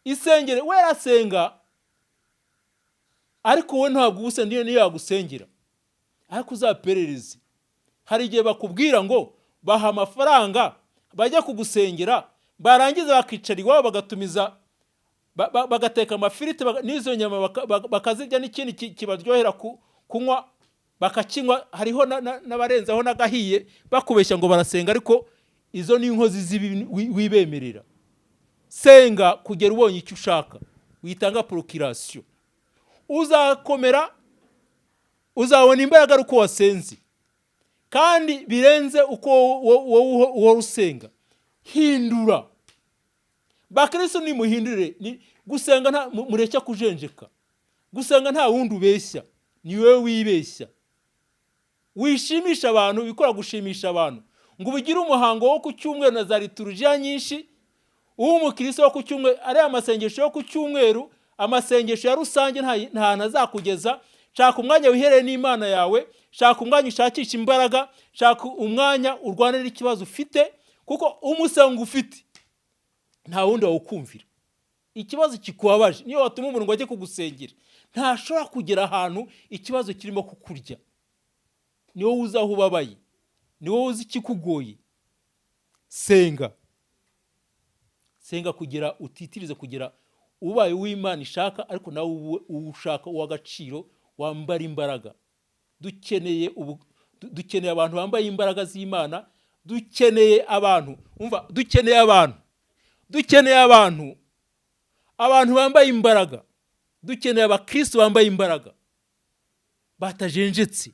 Isengere we arasenga, ariko wowe ntabwo ubuse niyo yagusengera, ariko uzaperereze. Hari igihe bakubwira ngo baha amafaranga bajya kugusengera, barangiza bakicara iwabo bagatumiza, bagateka amafiriti n'izo nyama bakazirya n'ikindi kibaryohera kunywa bakakinywa. Hariho n'abarenzaho n'agahiye bakubeshya ngo barasenga, ariko izo ni inkozi z'ibibi wibemerera. Senga kugera ubonye icyo ushaka, witanga procreation, uzakomera, uzabona imbaraga uko wasenze, kandi birenze uko wowe usenga. Hindura. Bakristo ni muhindure, gusenga mureke kujenjeka. Gusenga nta wundi ubeshya, ni wewe wibeshya. Wishimisha abantu, bikora gushimisha abantu, ngo ubigire umuhango wo ku cyumweru na za liturujia nyinshi. Umukristo wo ku cyumweru ari amasengesho yo ku cyumweru, amasengesho ya rusange nta nazakugeza. Shaka umwanya wihereye n'Imana yawe, shaka umwanya ushakisha imbaraga, shaka umwanya urwanira ikibazo ufite, kuko umusengo ufite nta wundi wawukumvira. Ikibazo kikubabaje niyo watuma umuntu ngo ajye kugusengera, ntashobora kugera ahantu ikibazo kirimo kukurya. Ni wowe uzi aho ubabaye, ni wowe uzi ikikugoye. Senga kugira utitirize, kugira ubaye w'Imana ishaka, ariko nawe ushaka uw'agaciro, wambara imbaraga. Dukeneye abantu bambaye imbaraga z'Imana. Dukeneye abantu bambaye imbaraga. Dukeneye abakristo bambaye imbaraga, batajenjetse,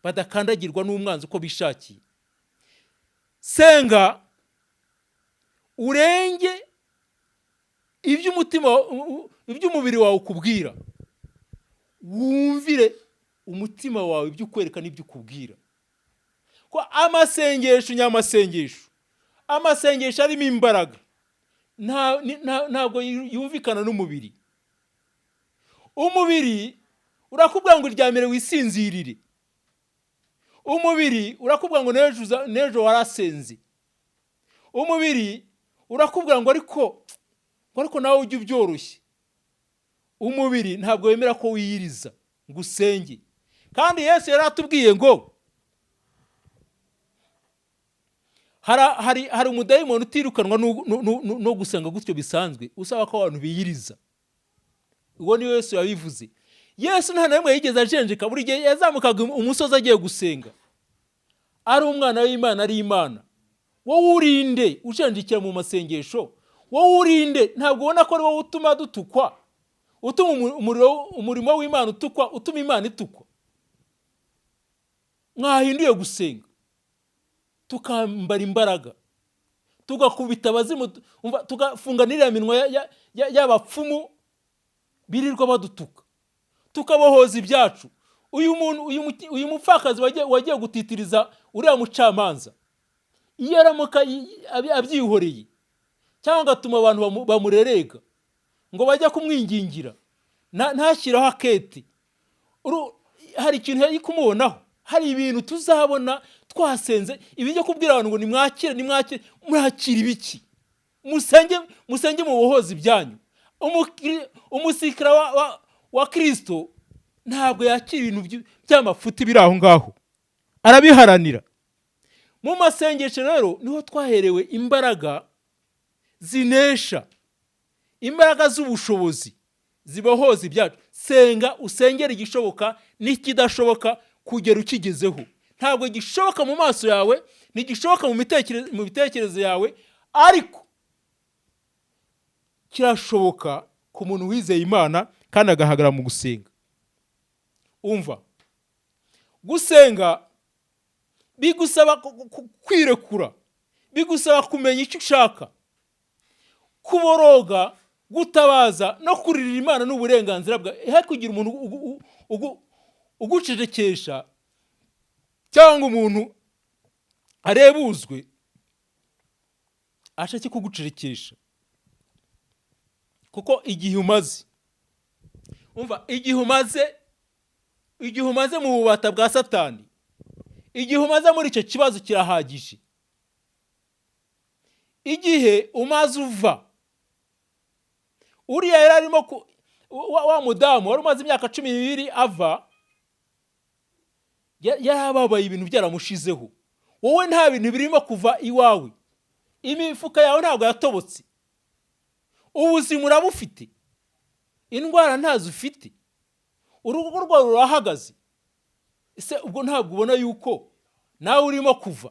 badakandagirwa n'umwanzi uko bishakiye. Senga urenge iby'umubiri wawe ukubwira, wumvire umutima wawe ibyo ukwereka n'ibyo ukubwira. Ko amasengesho arimo imbaraga, ntabwo yumvikana n'umubiri. Umubiri urakubwira ngo uryamire wisinzirire, umubiri urakubwira ngo nejo warasenze, umubiri urakubwira ngo ariko nawe ujye ubyoroshye. Umubiri ntabwo wemera ko wiyiriza ngo usenge. Kandi Yesu yaratubwiye ngo hari umudayimoni utirukanwa no gusenga gutyo bisanzwe, usaba ko abantu biyiriza. Uwo ni Yesu yabivuze. Yesu nta na rimwe yigeze ajenjeka. Buri gihe yazamukaga umusozi agiye gusenga, ari umwana w'Imana, ari Imana. Wowe urinde ujenjekera mu masengesho? Wowe urinde? Ntabwo ubona ko ari wowe utuma dutukwa, utuma umurimo w'Imana utukwa, utuma Imana itukwa? Mwahinduye gusenga, tukambara imbaraga, tugakubita abazimu, tugafunga n'iriya minwa y'abapfumu birirwa badutuka, tukabohoza ibyacu. Uyu mupfakazi wagiye gutitiriza uriya mucamanza, iyo aramuka abyihoreye, cyangwa agatuma abantu bamurerega ngo bajya kumwingingira, ntashyiraho akete, hari ikintu yari kumubonaho. Hari ibintu tuzabona twasenze, ibijya kubwira abantu ngo nimwakire, murakira ibiki? Musenge mu buhozi ibyanyu. Umusikira wa Kristo ntabwo yakira ibintu by'amafuti biri aho ngaho, arabiharanira. Mu masengesho rero niho twaherewe imbaraga zinesha, imbaraga z'ubushobozi zibohoza ibyacu. Senga usengera igishoboka n'ikidashoboka kugera ukigezeho. Ntabwo gishoboka mu maso yawe, ntigishoboka mu bitekerezo yawe, ariko kirashoboka ku muntu wizeye Imana kandi agahagarara mu gusenga. Umva, gusenga bigusaba kwirekura, bigusaba kumenya icyo ushaka, kuboroga, gutabaza no kuririra Imana n'uburenganzira bwa, kugira umuntu ugucecekesha cyangwa umuntu arebuzwe ashake kugucecekesha. Kuko igihe umaze, umva, igihe umaze mu bubata bwa Satani, igihe umaze muri icyo kibazo kirahagije. Igihe umaze uva, uriya yari arimo wa mudamu wari umaze imyaka 12 ava, yarababaye ibintu byaramushizeho. Wowe nta bintu birimo kuva iwawe, imifuka yawe ntabwo yatobotse, ubuzima urabufite, indwara ntazo ufite, urugo rwawe rurahagaze. Ese ubwo ntabwo ubona yuko nawe urimo kuva?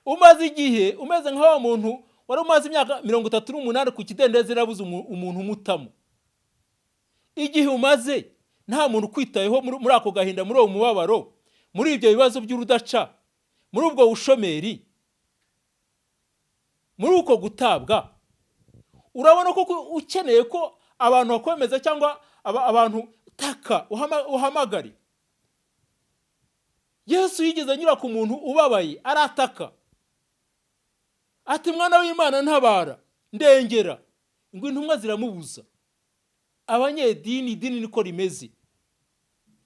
Umaze igihe umeze nk'aho muntu wari umaze imyaka 38 ku kidendezi yarabuze umuntu umutamo. Igihe umaze nta muntu kwitayeho muri ako gahinda, muri uwo mubabaro, muri ibyo bibazo by'urudaca, muri ubwo bushomeri, muri uko gutabwa, urabona ko ukeneye ko abantu bakomeza cyangwa abantu taka uhamagare. Yesu yigeze anyura ku muntu ubabaye arataka ati, mwana w'Imana ntabara, ndengera. Ngo intumwa ziramubuza. Abanyedini, idini niko rimeze.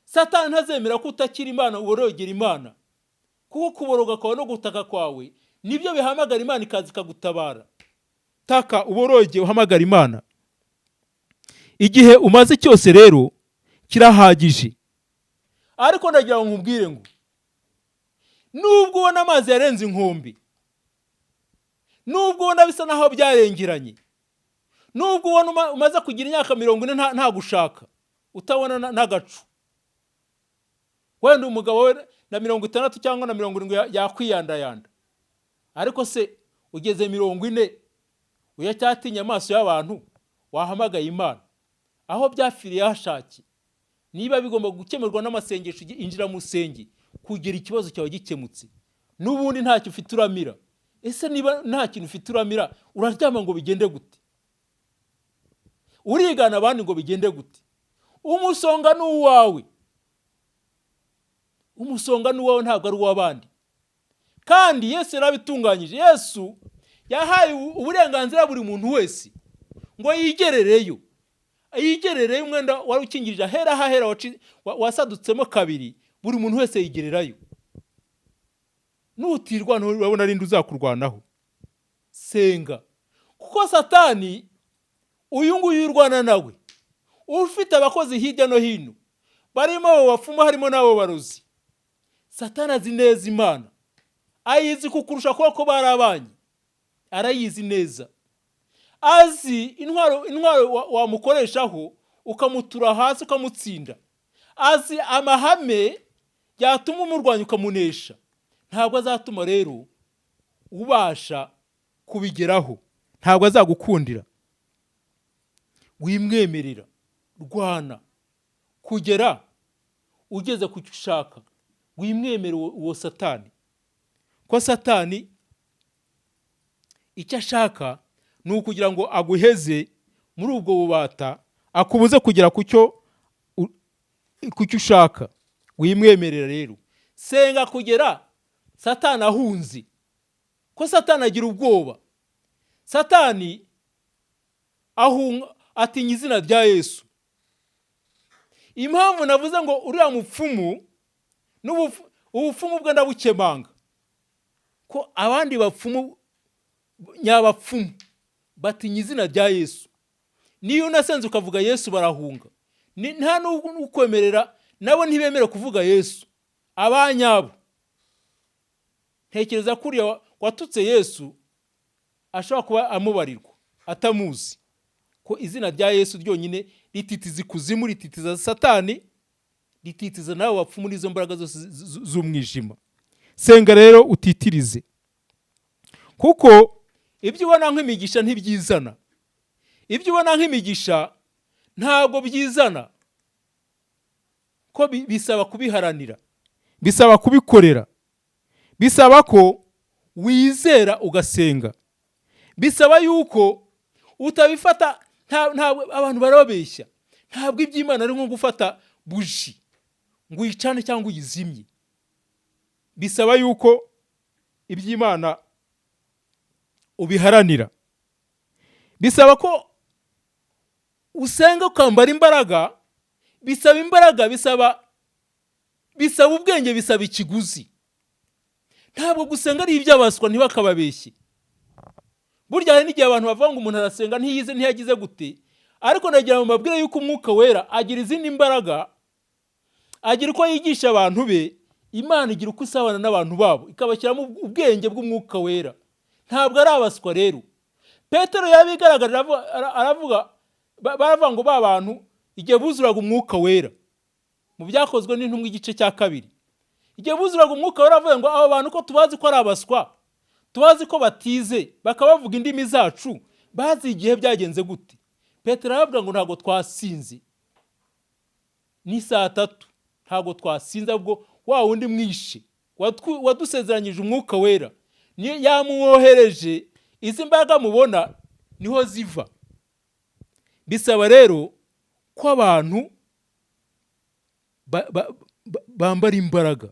Satani ntazemera ko utakira Imana uborogera Imana, kuko kuboroga kwawe no gutaka kwawe nibyo bihamagara Imana ikaza ikagutabara. Taka uboroge uhamagara Imana. Igihe umaze cyose rero kirahagije. Ariko ndagira ngo nkubwire ngo, nubwo ubona amazi yarenze inkombe, nubwo ubona bisa naho byarengeranye, nubwo ubona umaze kugira imyaka 40 nta gushaka, utabona n'agacu, wenda umugabo we na 60 cyangwa na 70 yakwiyandayanda, ariko se ugeze 40 uyacyatinya amaso y'abantu, wahamagaye Imana aho byafiriye hashaki. Niba bigomba gukemerwa n'amasengesho, injira mu senge kugira ikibazo cyawe gikemutse. N'ubundi ntacyo ufite uramira. Ese niba nta kintu ufite uramira, uraryama ngo bigende gute? Urigana abandi ngo bigende gute? Umusonga n'uwawe, umusonga n'uwawe ntabwo ari uw'abandi. Kandi Yesu yarabitunganyije. Yesu yahaye uburenganzira buri muntu wese ngo yigerereyo, yigerereyo umwenda wari ukingirije ahera wasadutsemo kabiri, buri muntu wese yigererayo. Nutirwa urabona rindi uzakurwanaho. Senga, kuko Satani uyu nguyu urwana nawe ufite abakozi hirya no hino, barimo abo bapfumu, harimo n'abo barozi. Satani azi neza Imana, ayizi kukurusha kuko barabanye, arayizi neza. Azi intwaro wamukoreshaho ukamutura hasi ukamutsinda. Azi amahame yatuma umurwanya ukamunesha. Ntabwo azatuma rero ubasha kubigeraho, ntabwo azagukundira. Wimwemerera, rwana kugera ugeze ku cyo ushaka. Wimwemere uwo Satani, ko Satani icyo ashaka ni ukugira ngo aguheze muri ubwo bubata, akubuze kugera ku cyo ushaka. Wimwemerera rero, senga kugera Satani ahunze, ko Satani agira ubwoba. Satani atinya izina rya Yesu. Impamvu navuze ngo uriya mupfumu ubupfumu bwe ndabukemanga, ko abandi bapfumu nyabapfumu batinya izina rya Yesu. Niyo unasenze ukavuga Yesu barahunga. Nta n'ukwemerera, nabo ntibemera kuvuga Yesu. Abanyabo ntekereza ko uriya watutse Yesu ashobora kuba amubarirwa atamuzi, ko izina rya Yesu ryonyine rititiza ikuzimu, rititiza Satani, rititiza nawe wapfa muri izo mbaraga zose z'umwijima. Senga rero utitirize, kuko ibyo ubona nk'imigisha ntibyizana. Ibyo ubona nk'imigisha ntabwo byizana, ko bisaba kubiharanira, bisaba kubikorera, bisaba ko wizera ugasenga, bisaba yuko utabifata. Ntabwo abantu barababeshya, ntabwo iby'Imana ari nko gufata buji ngo uyicane cyangwa uyizimye. Bisaba yuko iby'Imana ubiharanira, bisaba ko usenga ukambara imbaraga, bisaba imbaraga, bisaba ubwenge, bisaba ikiguzi. Ntabwo gusenga ari iby'abaswa ntibakababeshye. Burya hari n'igihe abantu bavuga ngo umuntu arasenga ntiyize ntiyagize gute, ariko nagira ngo mbabwire yuko Umwuka Wera agira izindi mbaraga, agira uko yigisha abantu be. Imana igira uko isabana n'abantu babo, ikabashyiramo ubwenge bw'Umwuka Wera. Ntabwo ari abaswa rero. Petero yabigaragaje aravuga, baravuga ngo ba bantu igihe buzuraga Umwuka Wera, mu Byakozwe n'Intumwa igice cya 2, igihe buzuraga Umwuka Wera avuga ngo aba bantu ko tubazi ko ari abaswa, tubazi ko batize, bakabavuga indimi zacu, bazi igihe byagenze gute. Petero aravuga ngo ntabwo twasinze, ni saa 3 ntabwo twasinze, ahubwo wa wundi mwishe wadusezeranyije Umwuka Wera ni yamuwohereje. Izi mbaraga mubona niho ziva. Bisaba rero ko abantu bambara imbaraga,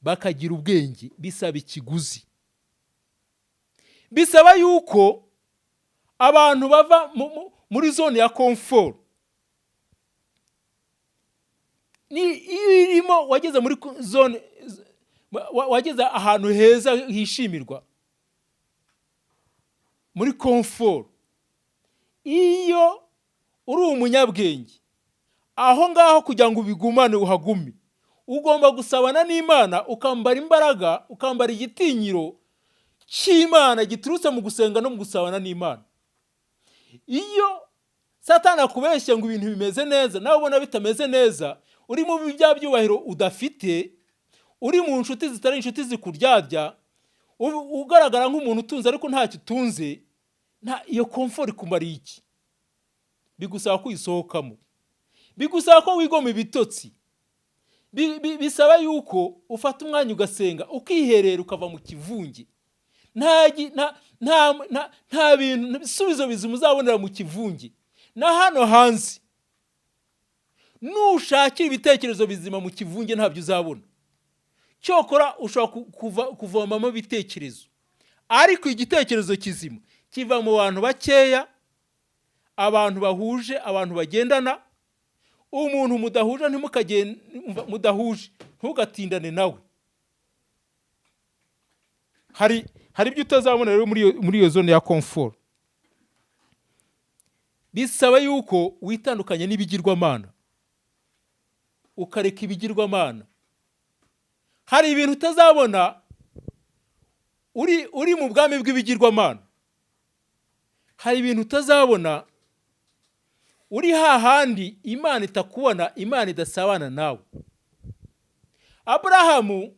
bakagira ubwenge, bisaba ikiguzi. Bisaba yuko abantu bava muri zone ya comfort. Iyo irimo wageze muri zone, wageze ahantu heza hishimirwa, muri comfort, iyo uri umunyabwenge, aho ngaho kugira ngo ubigumane uhagume, ugomba gusabana n'Imana, ukambara imbaraga, ukambara igitinyiro cy'Imana giturutse mu gusenga no mu gusabana n'Imana. Iyo Satani akubeshya ngo ibintu bimeze neza, nawe ubona bitameze neza, uri mu bya byubahiro udafite, uri mu nshuti zitari inshuti zikuryarya, ugaragara nk'umuntu utunze ariko ntacyo utunze, iyo comfort ikumariye iki? Bigusaba kuyisohokamo, bigusaba ko wigoma ibitotsi, bisaba yuko ufata umwanya ugasenga, ukiherera, ukava mu kivunge. Nta bintu bisubizo bizima uzabonera mu kivunge. Na hano hanze nushakira ibitekerezo bizima mu kivunge ntabyo uzabona. Cyokora ushobora kuvomamo ibitekerezo, ariko igitekerezo kizima kiva mu bantu bakeya, abantu bahuje, abantu bagendana. Umuntu mudahuje ntugatindane nawe. Hari ibyo utazabona rero muri iyo zone ya comfort. Bisaba yuko witandukanye n'ibigirwamana, ukareka ibigirwamana. Hari ibintu utazabona uri mu bwami bw'ibigirwamana. Hari ibintu utazabona uri hahandi Imana itakubona, Imana idasabana nawe. Aburahamu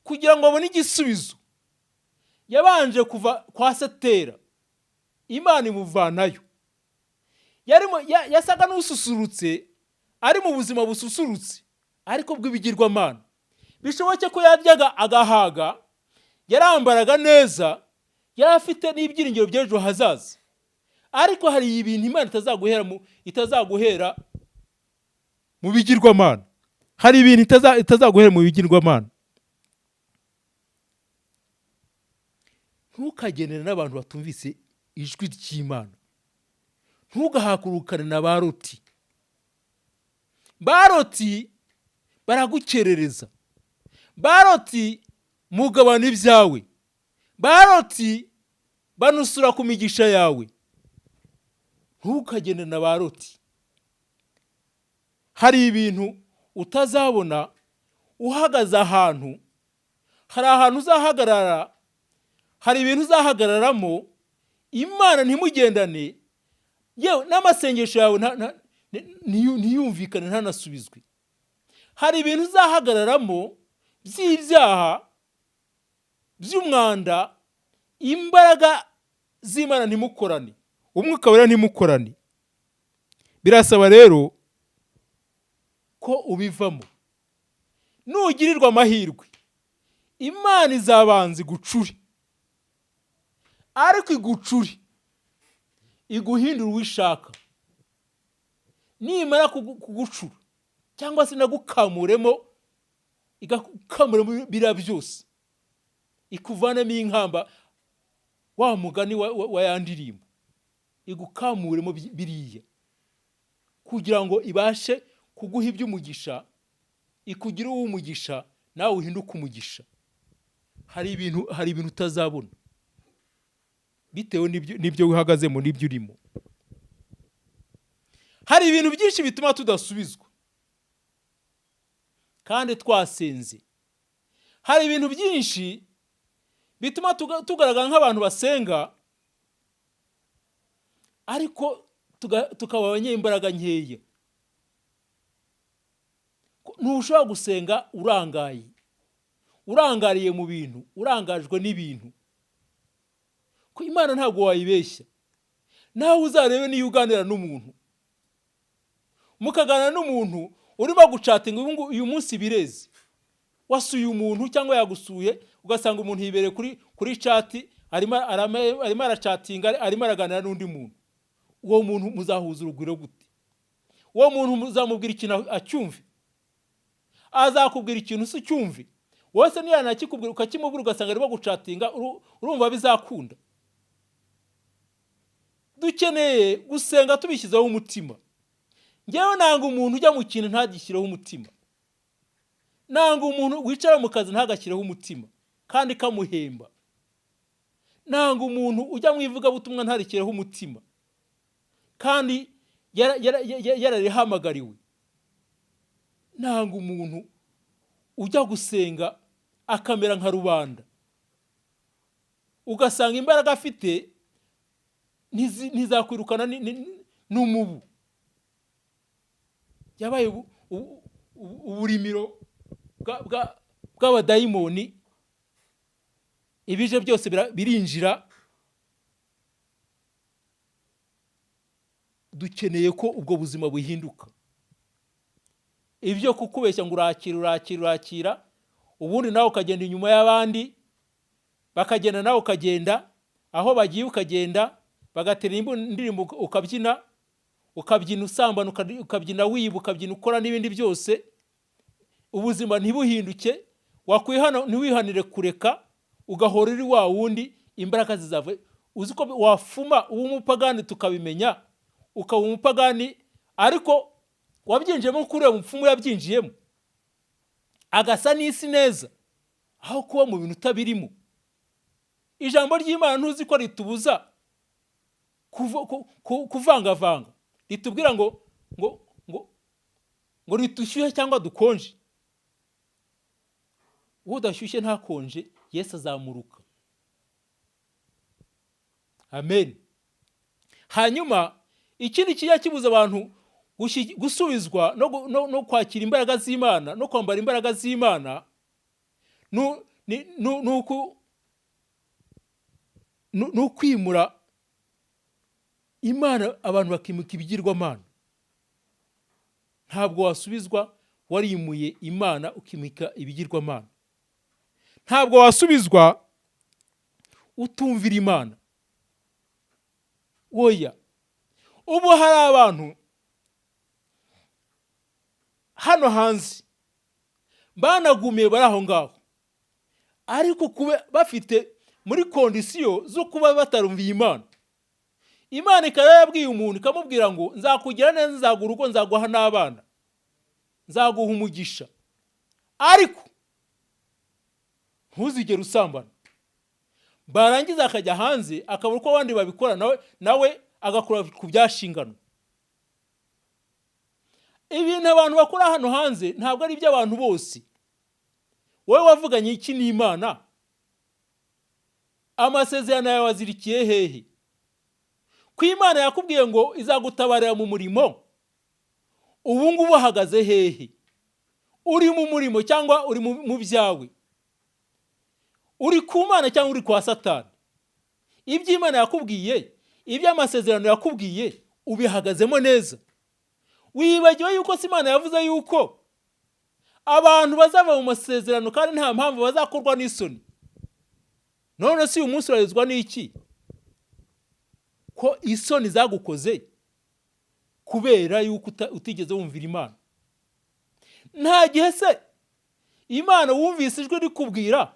kugira ngo abone igisubizo yabanje kuva kwa Setera, Imana imuvanayo. Yasaga n'ususurutse, ari mu buzima bususurutse, ariko bw'ibigirwamana. Bishoboke ko yaryaga agahaga, yarambaraga neza, yari afite n'ibyiringiro by'ejo hazaza, ariko hari ibintu Imana itazaguhera mu bigirwamana. Hari ibintu itazaguhera mu bigirwamana. Ntukagendere n'abantu batumvise ijwi ry'Imana. Ntugahagurukane na Baroti. Baroti baragukerereza. Baroti mugabana ibyawe. Baroti banusura ku migisha yawe. Ntukagendere na Baroti. Hari ibintu utazabona uhagaze ahantu hari ahantu uzahagarara, hari ibintu uzahagararamo, Imana ntimugendane, yewe n'amasengesho yawe ntiyumvikane, ntanasubizwe. Hari ibintu uzahagararamo by'ibyaha, by'umwanda, imbaraga z'Imana ntimukorane, Umwuka Wera ntimukorane. Birasaba rero ko ubivamo. Nugirirwa amahirwe, Imana izabanza igucure, ariko igucure iguhindura uwo ishaka. Nimara kugucura cyangwa se nagukamuremo, igakamuremo biriya byose, ikuvanemo inkamba, wa mugani wa ya ndirimbo, igukamuremo biriya kugira ngo ibashe kuguha iby'umugisha, ikugira uw'umugisha, nawe uhinduke umugisha. Hari ibintu utazabona bitewe n'ibyo uhagazemo, n'ibyo urimo. Hari ibintu byinshi bituma tudasubizwa kandi twasenze. Hari ibintu byinshi bituma tugaragara nk'abantu basenga ariko tukaba abanyembaraga nkeya. Ntushobora gusenga urangariye mu bintu, urangajwe n'ibintu. Ko Imana ntabwo wayibeshya. Nawe uzarebe niyo uganira n'umuntu, mukaganira n'umuntu urimo gucatinga, uyu munsi bireze, wasuye umuntu cyangwa yagusuye, ugasanga umuntu yibereye kuri chat, arimo aracatinga, arimo araganira n'undi muntu. Uwo muntu muzahuza urugwiro gute? Uwo muntu muzamubwira ikintu acyumve? Azakubwira ikintu se cyumve? Wose niyo yanakikubwira ukakimubura, ugasanga arimo gucatinga, urumva bizakunda? Dukeneye gusenga tubishyizeho umutima. Ngewe nanga umuntu ujya mu kintu ntagishyireho umutima. Nanga umuntu wicara mu kazi ntagashyireho umutima kandi kamuhemba. Nanga umuntu ujya mu ivugabutumwa ntarishyireho umutima kandi yararihamagariwe. Nanga umuntu ujya gusenga akamera nka rubanda, ugasanga imbaraga afite ntizakwirukana n'umubu. Yabaye uburimiro bw'abadayimoni, ibije byose birinjira. Dukeneye ko ubwo buzima buhinduka. Ibyo kukubeshya ngo urakira, ubundi nawe ukagenda inyuma y'abandi, bakagenda nawe ukagenda, aho bagiye ukagenda, bagatera indirimbo ukabyina usambana, ukabyina wiba, ukabyina ukora n'ibindi byose. Ubuzima ntibuhinduke, ntiwihanire kureka, ugahora uri wa wundi, imbaraga zizava. Uzi ko wafuma uw'umupagani tukabimenya, ukaba umupagani ariko wabyinjiyemo kuri uwo mupfumu yabyinjiyemo, agasa n'isi neza, aho kuba mu bintu utabirimo. Ijambo ry'Imana ntuzi ko ritubuza kuvangavanga, ritubwira ngo ritushyuhe cyangwa dukonje. Udashyushye ntakonje, Yesu azamuruka. Amen. Hanyuma ikindi kijya kibuza abantu gusubizwa no kwakira imbaraga z'Imana, no kwambara imbaraga z'Imana, n'ukwimura Imana, abantu bakimuka ibigirwamana. Ntabwo wasubizwa warimuye Imana ukimika ibigirwamana. Ntabwo wasubizwa utumvira Imana. Oya, ubu hari abantu hano hanze banagumiye bari aho ngaho, ariko kuba bafite muri kondisiyo zo kuba batarumviye Imana. Imana ikaba yabwiye umuntu, ikamubwira ngo nzakugira neza, nzaguha urugo, nzaguha n'abana, nzaguha umugisha, ariko ntuzigere usambana. Barangiza akajya hanze akabura uko abandi babikora, nawe agakora ku byashingano. Ibintu abantu bakora hano hanze ntabwo ari iby'abantu bose. wowe wavuganye iki n'Imana? Amasezerano yawe wazirikiye hehe? Ko Imana yakubwiye ngo izagutabarira mu murimo, ubu ngubu uhagaze hehe? Uri mu murimo cyangwa uri mu byawe? Uri ku Mana cyangwa uri kwa Satani? Ibyo Imana yakubwiye, ibyo amasezerano yakubwiye, ubihagazemo neza? Wibagiwe yuko Imana yavuze yuko abantu bazava mu masezerano kandi nta mpamvu bazakorwa n'isoni. None si uyu munsi urayizwa n'iki? Ko isoni zagukoze kubera yuko utigeze wumvira Imana. Nta gihe se Imana wumvise ijwi rikubwira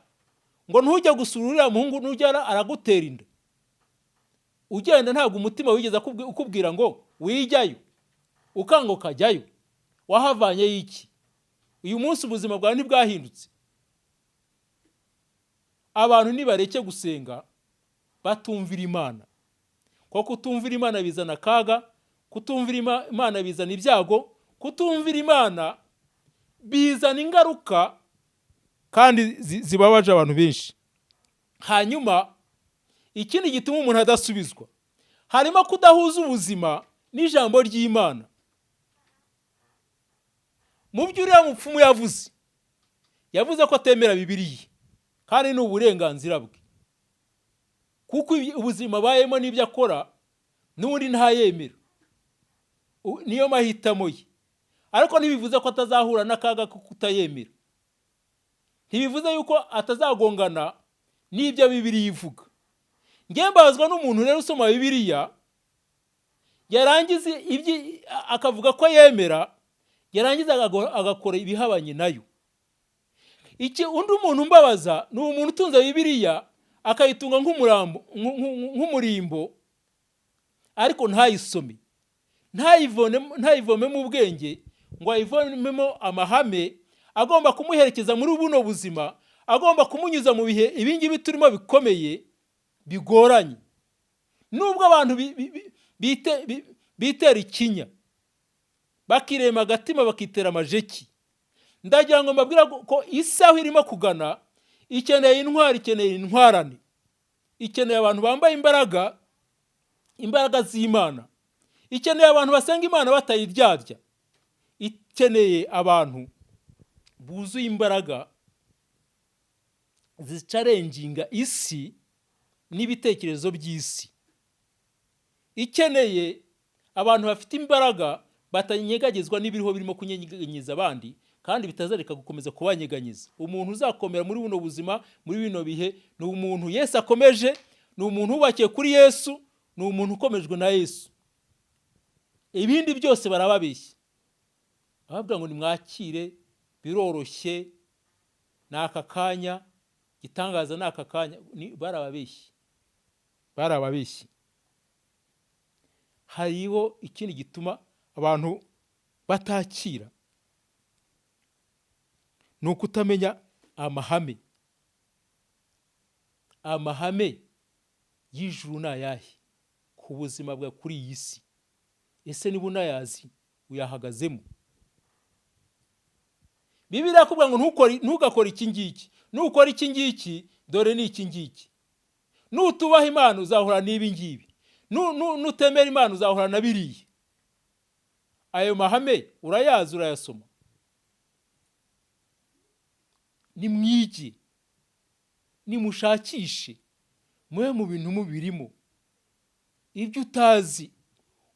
ngo ntujya gusura uriya muhungu, nujya aragutera inda, ugenda ntabwo umutima wigeze ukubwira ngo wijyayo, ukanga ukajyayo, wahavanye y'iki? Uyu munsi ubuzima bwawe ntibwahindutse. Abantu nibareke gusenga batumvira Imana, kuko kutumvira Imana bizana akaga, kutumvira Imana bizana ibyago, kutumvira Imana bizana ingaruka kandi zibabaje abantu benshi. Hanyuma ikindi gituma umuntu adasubizwa harimo kudahuza ubuzima n'ijambo ry'Imana. Mu byo uriya mupfumu yavuze ko atemera Bibiliya, kandi ni uburenganzira bwe, kuko ubuzima bayemo n'ibyo akora n'undi ntayemera, niyo mahitamo ye. Ariko ntibivuze ko atazahura n'akaga ko kutayemera, ntibivuze yuko atazagongana n'ibyo Bibiliya ivuga. Ngiye mbabazwa n'umuntu rero usoma Bibiliya yarangiza akavuga ko yemera, yarangiza agakora ibihabanye nayo. Undi muntu mbabaza ni umuntu utunze Bibiliya akayitunga nk'umurimbo, ariko ntayisome, ntayivome mu bwenge ngo ayivomemo amahame agomba kumuherekeza muri buno buzima, agomba kumunyuza mu bihe ibingibi turimo bikomeye bigoranye. Nubwo abantu bitera ikinya, bakirema agatima, bakitera amajeki, ndagira ngo mbabwira ko isaha irimo kugana ikeneye intwari, ikeneye intwarane, ikeneye abantu bambaye imbaraga z'Imana, ikeneye abantu basenga Imana batayiryarya, ikeneye abantu buzuye imbaraga zicarenginga isi n'ibitekerezo by'isi, ikeneye abantu bafite imbaraga batanyegagezwa n'ibiriho birimo kunyeganyeza abandi, kandi bitazareka gukomeza kubanyeganyeza. Umuntu uzakomera muri buno buzima, muri bino bihe, ni umuntu Yesu akomeje, ni umuntu wubakiye kuri Yesu, ni umuntu ukomejwe na Yesu. Ibindi byose barababeshya, ababwira ngo nimwakire, biroroshye, n'aka kanya, gitangaza n'aka kanya, barababeshya. Hariho ikindi gituma abantu batakira, ni ukutamenya amahame y'ijuru n'ayahe ku buzima bwa kuri iyi si. Ese niba unayazi uyahagazemo? Bibiliya yakubwira ngo ntugakore iki ngiki, nukora iki ngiki dore ni iki ngiki. Nutubaha Imana uzahura n'ibi ngibi, nutemera Imana uzahura na biriya. Ayo mahame urayazi, urayasoma. Nimwige, nimushakishe, mwe mu bintu mubirimo. Ibyo utazi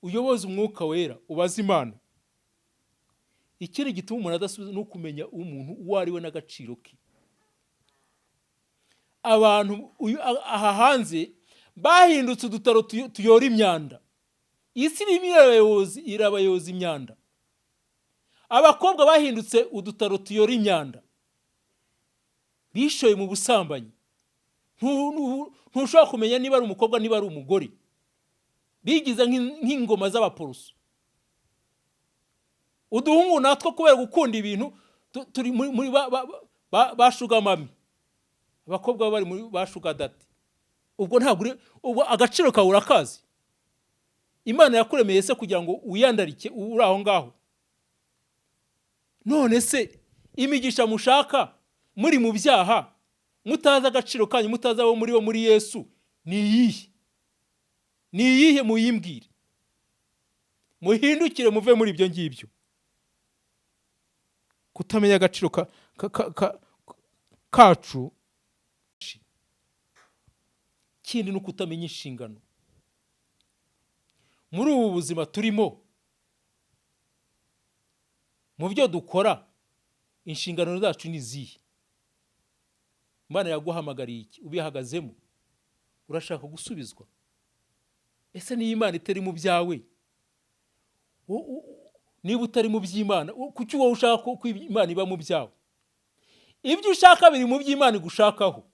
uyoboza Umwuka Wera, ubaza Imana. Ikindi gituma umuntu adasubiza no kumenya umuntu uwo ari we n'agaciro ke. Abantu aha hanze bahindutse udutaro tuyora imyanda. Isi irabayoza imyanda. Abakobwa bahindutse udutaro tuyora imyanda, bishoye mu busambanyi. Ntushobora kumenya niba ari umukobwa niba ari umugore. Bigize nk'ingoma z'abaporoso. Uduhungu natwo kubera gukunda ibintu turi muri bashugamami. Abakobwa bari muri bashugadati. Ubwo ntabwo ubwo agaciro kawe urakazi. Imana yakuremeye se kugira ngo uyandarike uri aho ngaho. None se imigisha mushaka muri mu byaha mutazi agaciro kanyu, mutazi abo muri bo muri Yesu, ni iyihe muyimbwire, muhindukire muve muri ibyo ngibyo. Kutamenya agaciro kacu, kindi no kutamenya inshingano muri ubu buzima turimo. Mu byo dukora, inshingano zacu ni izihe? Imana yaguhamagariye iki? Ubihagazemo? Urashaka gusubizwa? Ese niyo Imana itari mu byawe, niba utari mu by'Imana, kuki wowe ushaka ko Imana iba mu byawe? Ibyo ushaka biri mu by'Imana igushakaho.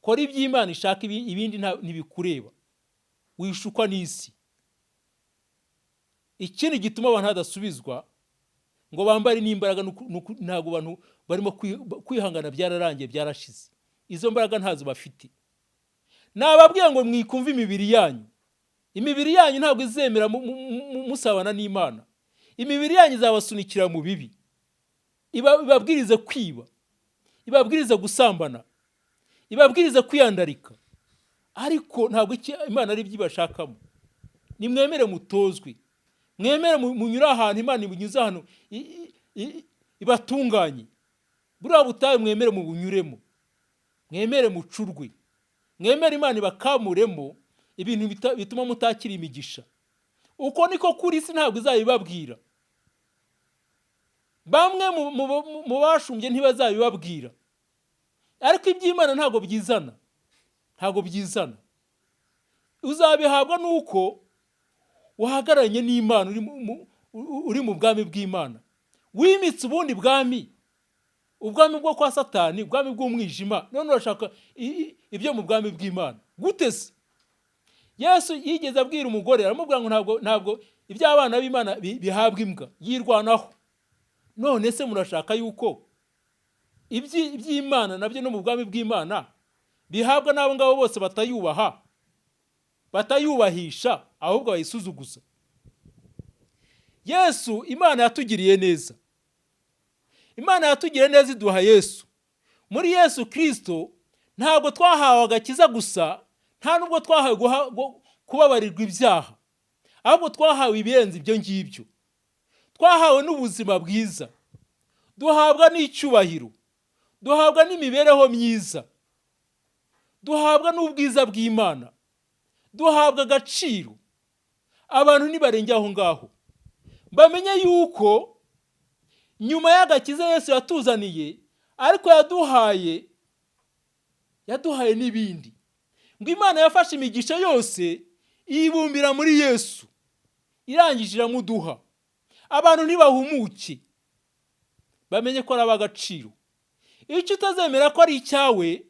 Kora iby'Imana ishaka, ibindi ntibikureba. Wishukwa n'isi. Ikindi gituma abantu hadasubizwa ngo bambare n'imbaraga, ntago abantu barimo kwihangana, byararangiye, byarashize. Izo mbaraga ntazo bafite. Nababwiye ngo mwikumva imibiri yanyu. Imibiri yanyu ntabwo izemera musabana n'Imana. Imibiri yanyu izabasunikira mu bibi, ibabwirize kwiba, ibabwirize gusambana, ibabwirize kwiyandarika. Ariko ntabwo Imana ari byibashakamo. Nimwemere mutozwe, mwemere munyura ahantu Imana ibunyuza hano ibatunganye. Buriya butayu mwemere mubunyuremo, mwemere mucurwe, mwemere Imana ibakamuremo ibintu bituma mutakira imigisha. Uko niko kuri isi ntabwo izabibabwira. Bamwe mu bashumbye ntibazabibabwira, ariko iby'Imana ntabwo byizana, ntabwo byizana. Uzabihabwa nuko wahagararanye n'Imana, uri mu bwami bw'Imana. Wimitse ubundi bwami, ubwami bwo kwa Satani, ubwami bw'umwijima, none urashaka ibyo mu bwami bw'Imana. Gute se? Yesu yigeze abwira umugore, aramubwira ngo ntabwo iby'abana b'Imana bihabwa imbwa, yirwanaho. None se murashaka yuko iby'Imana nabyo no mu bwami bw'Imana bihabwa n'abo ngabo bose batayubaha, batayubahisha, ahubwo bayisuzuguza? Yesu, Imana yatugiriye neza. Imana yatugiriye neza iduha Yesu. Muri Yesu Kristo ntabwo twahawe agakiza gusa, nta nubwo twahawe kubabarirwa ibyaha, ahubwo twahawe ibirenze ibyo ngibyo. Twahawe n'ubuzima bwiza, duhabwa n'icyubahiro, duhabwa n'imibereho myiza, duhabwa n'ubwiza bw'Imana, duhabwa agaciro. Abantu nibarenge aho ngaho bamenye yuko nyuma y'agakiza Yesu yatuzaniye, ariko yaduhaye n'ibindi. Ngo Imana yafashe imigisha yose iyibumbira muri Yesu, irangije iramuduha. Abantu ntibahumuke, bamenye ko ari ab'agaciro. Icyo utazemera ko ari icyawe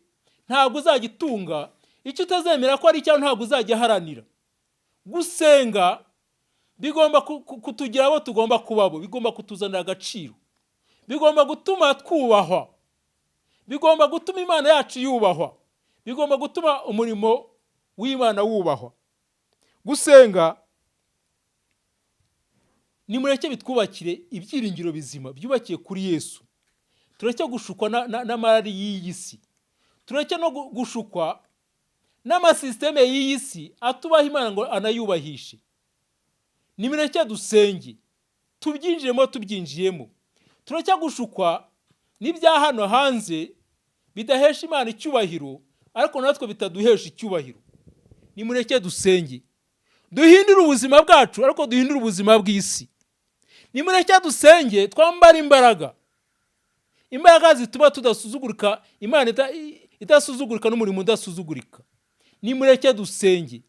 ntabwo uzagitunga, icyo utazemera ko ari icyawe ntabwo uzagiharanira. Gusenga bigomba kutugira abo tugomba kubabo, bigomba kutuzanira agaciro, bigomba gutuma twubahwa, bigomba gutuma Imana yacu yubahwa, bigomba gutuma umurimo w'Imana wubahwa. Gusenga nimureke bitwubakire ibyiringiro bizima byubakiye kuri Yesu. Tureke gushukwa n'amarari y'iyi si, tureke no gushukwa n'amasisiteme y'iyi si atubaha Imana ngo anayubahishe. Nimureke dusenge, tubyinjiyemo. Tureke gushukwa n'ibya hano hanze bidahesha Imana icyubahiro, ariko natwe bitaduhesha icyubahiro. Nimureke dusenge, duhindure ubuzima bwacu, ariko duhindure ubuzima bw'isi. Nimureke dusenge, twambara imbaraga zituma tudasuzugurika, Imana idasuzugurika n'umurimo udasuzugurika. Nimureke dusenge,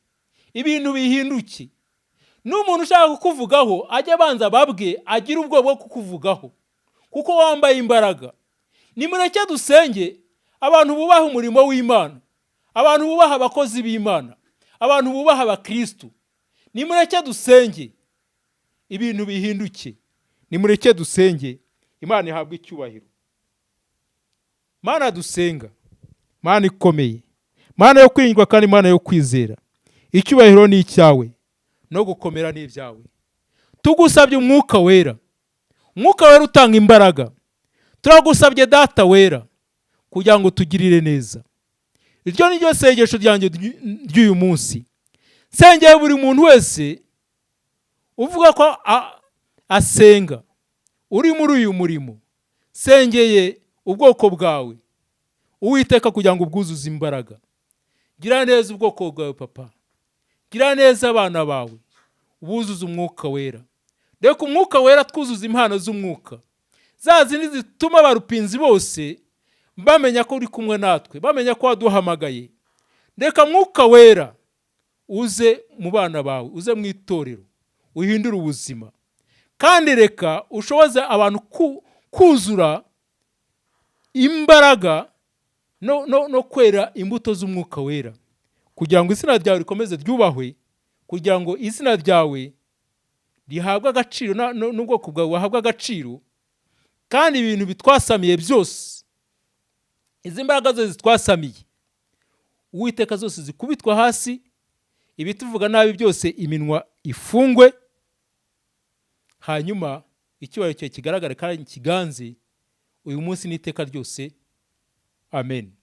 ibintu bihinduke. N'umuntu ushaka kukuvugaho ajye abanza ababwe, agira ubwoba bwo kukuvugaho, kuko wambaye imbaraga. Nimureke dusenge, abantu bubaha umurimo w'Imana, abantu bubaha abakozi b'Imana, abantu bubaha abakristo. Nimureke dusenge, ibintu bihinduke. Nimureke dusenge, Imana ihabwe icyubahiro. Mana dusenga, Mana ikomeye, Mana yo kwiringirwa kandi Mana yo kwizera. Icyubahiro ni icyawe, no gukomera ni ibyawe. Tugusabye umwuka wera, umwuka wera utanga imbaraga. Turagusabye Data wera, kugira ngo tugirire neza. Iryo ni ryo sengesho ryanjye ry'uyu munsi. Nsengeye buri muntu wese uvuga ko asenga, uri muri uyu murimo. Sengeye ubwoko bwawe, Uwiteka, kugira ngo ubwuzuze imbaraga. Gira neza ubwoko bwawe papa, gira neza abana bawe, ubuzuze umwuka wera. Reka umwuka wera twuzuza impano z'umwuka, za zindi zituma abarupinzi bose bamenya ko uri kumwe natwe, bamenya ko waduhamagaye. Reka mwuka wera uze mu bana bawe, uze mu itorero, uhindure ubuzima. Kandi reka ushoboze abantu kuzura imbaraga no kwera imbuto z'umwuka wera, kugira ngo izina ryawe rikomeze ryubahwe, kugira ngo izina ryawe rihabwe agaciro n'ubwoko bwawe buhabwe agaciro. Kandi ibintu bitwasamiye byose, izi mbaraga zose zitwasamiye, Uwiteka, zose zikubitwa hasi, ibituvuga nabi byose iminwa ifungwe, hanyuma icyubahiro cyawe kigaragare kandi kiganze uyu munsi n'iteka ryose. Amen.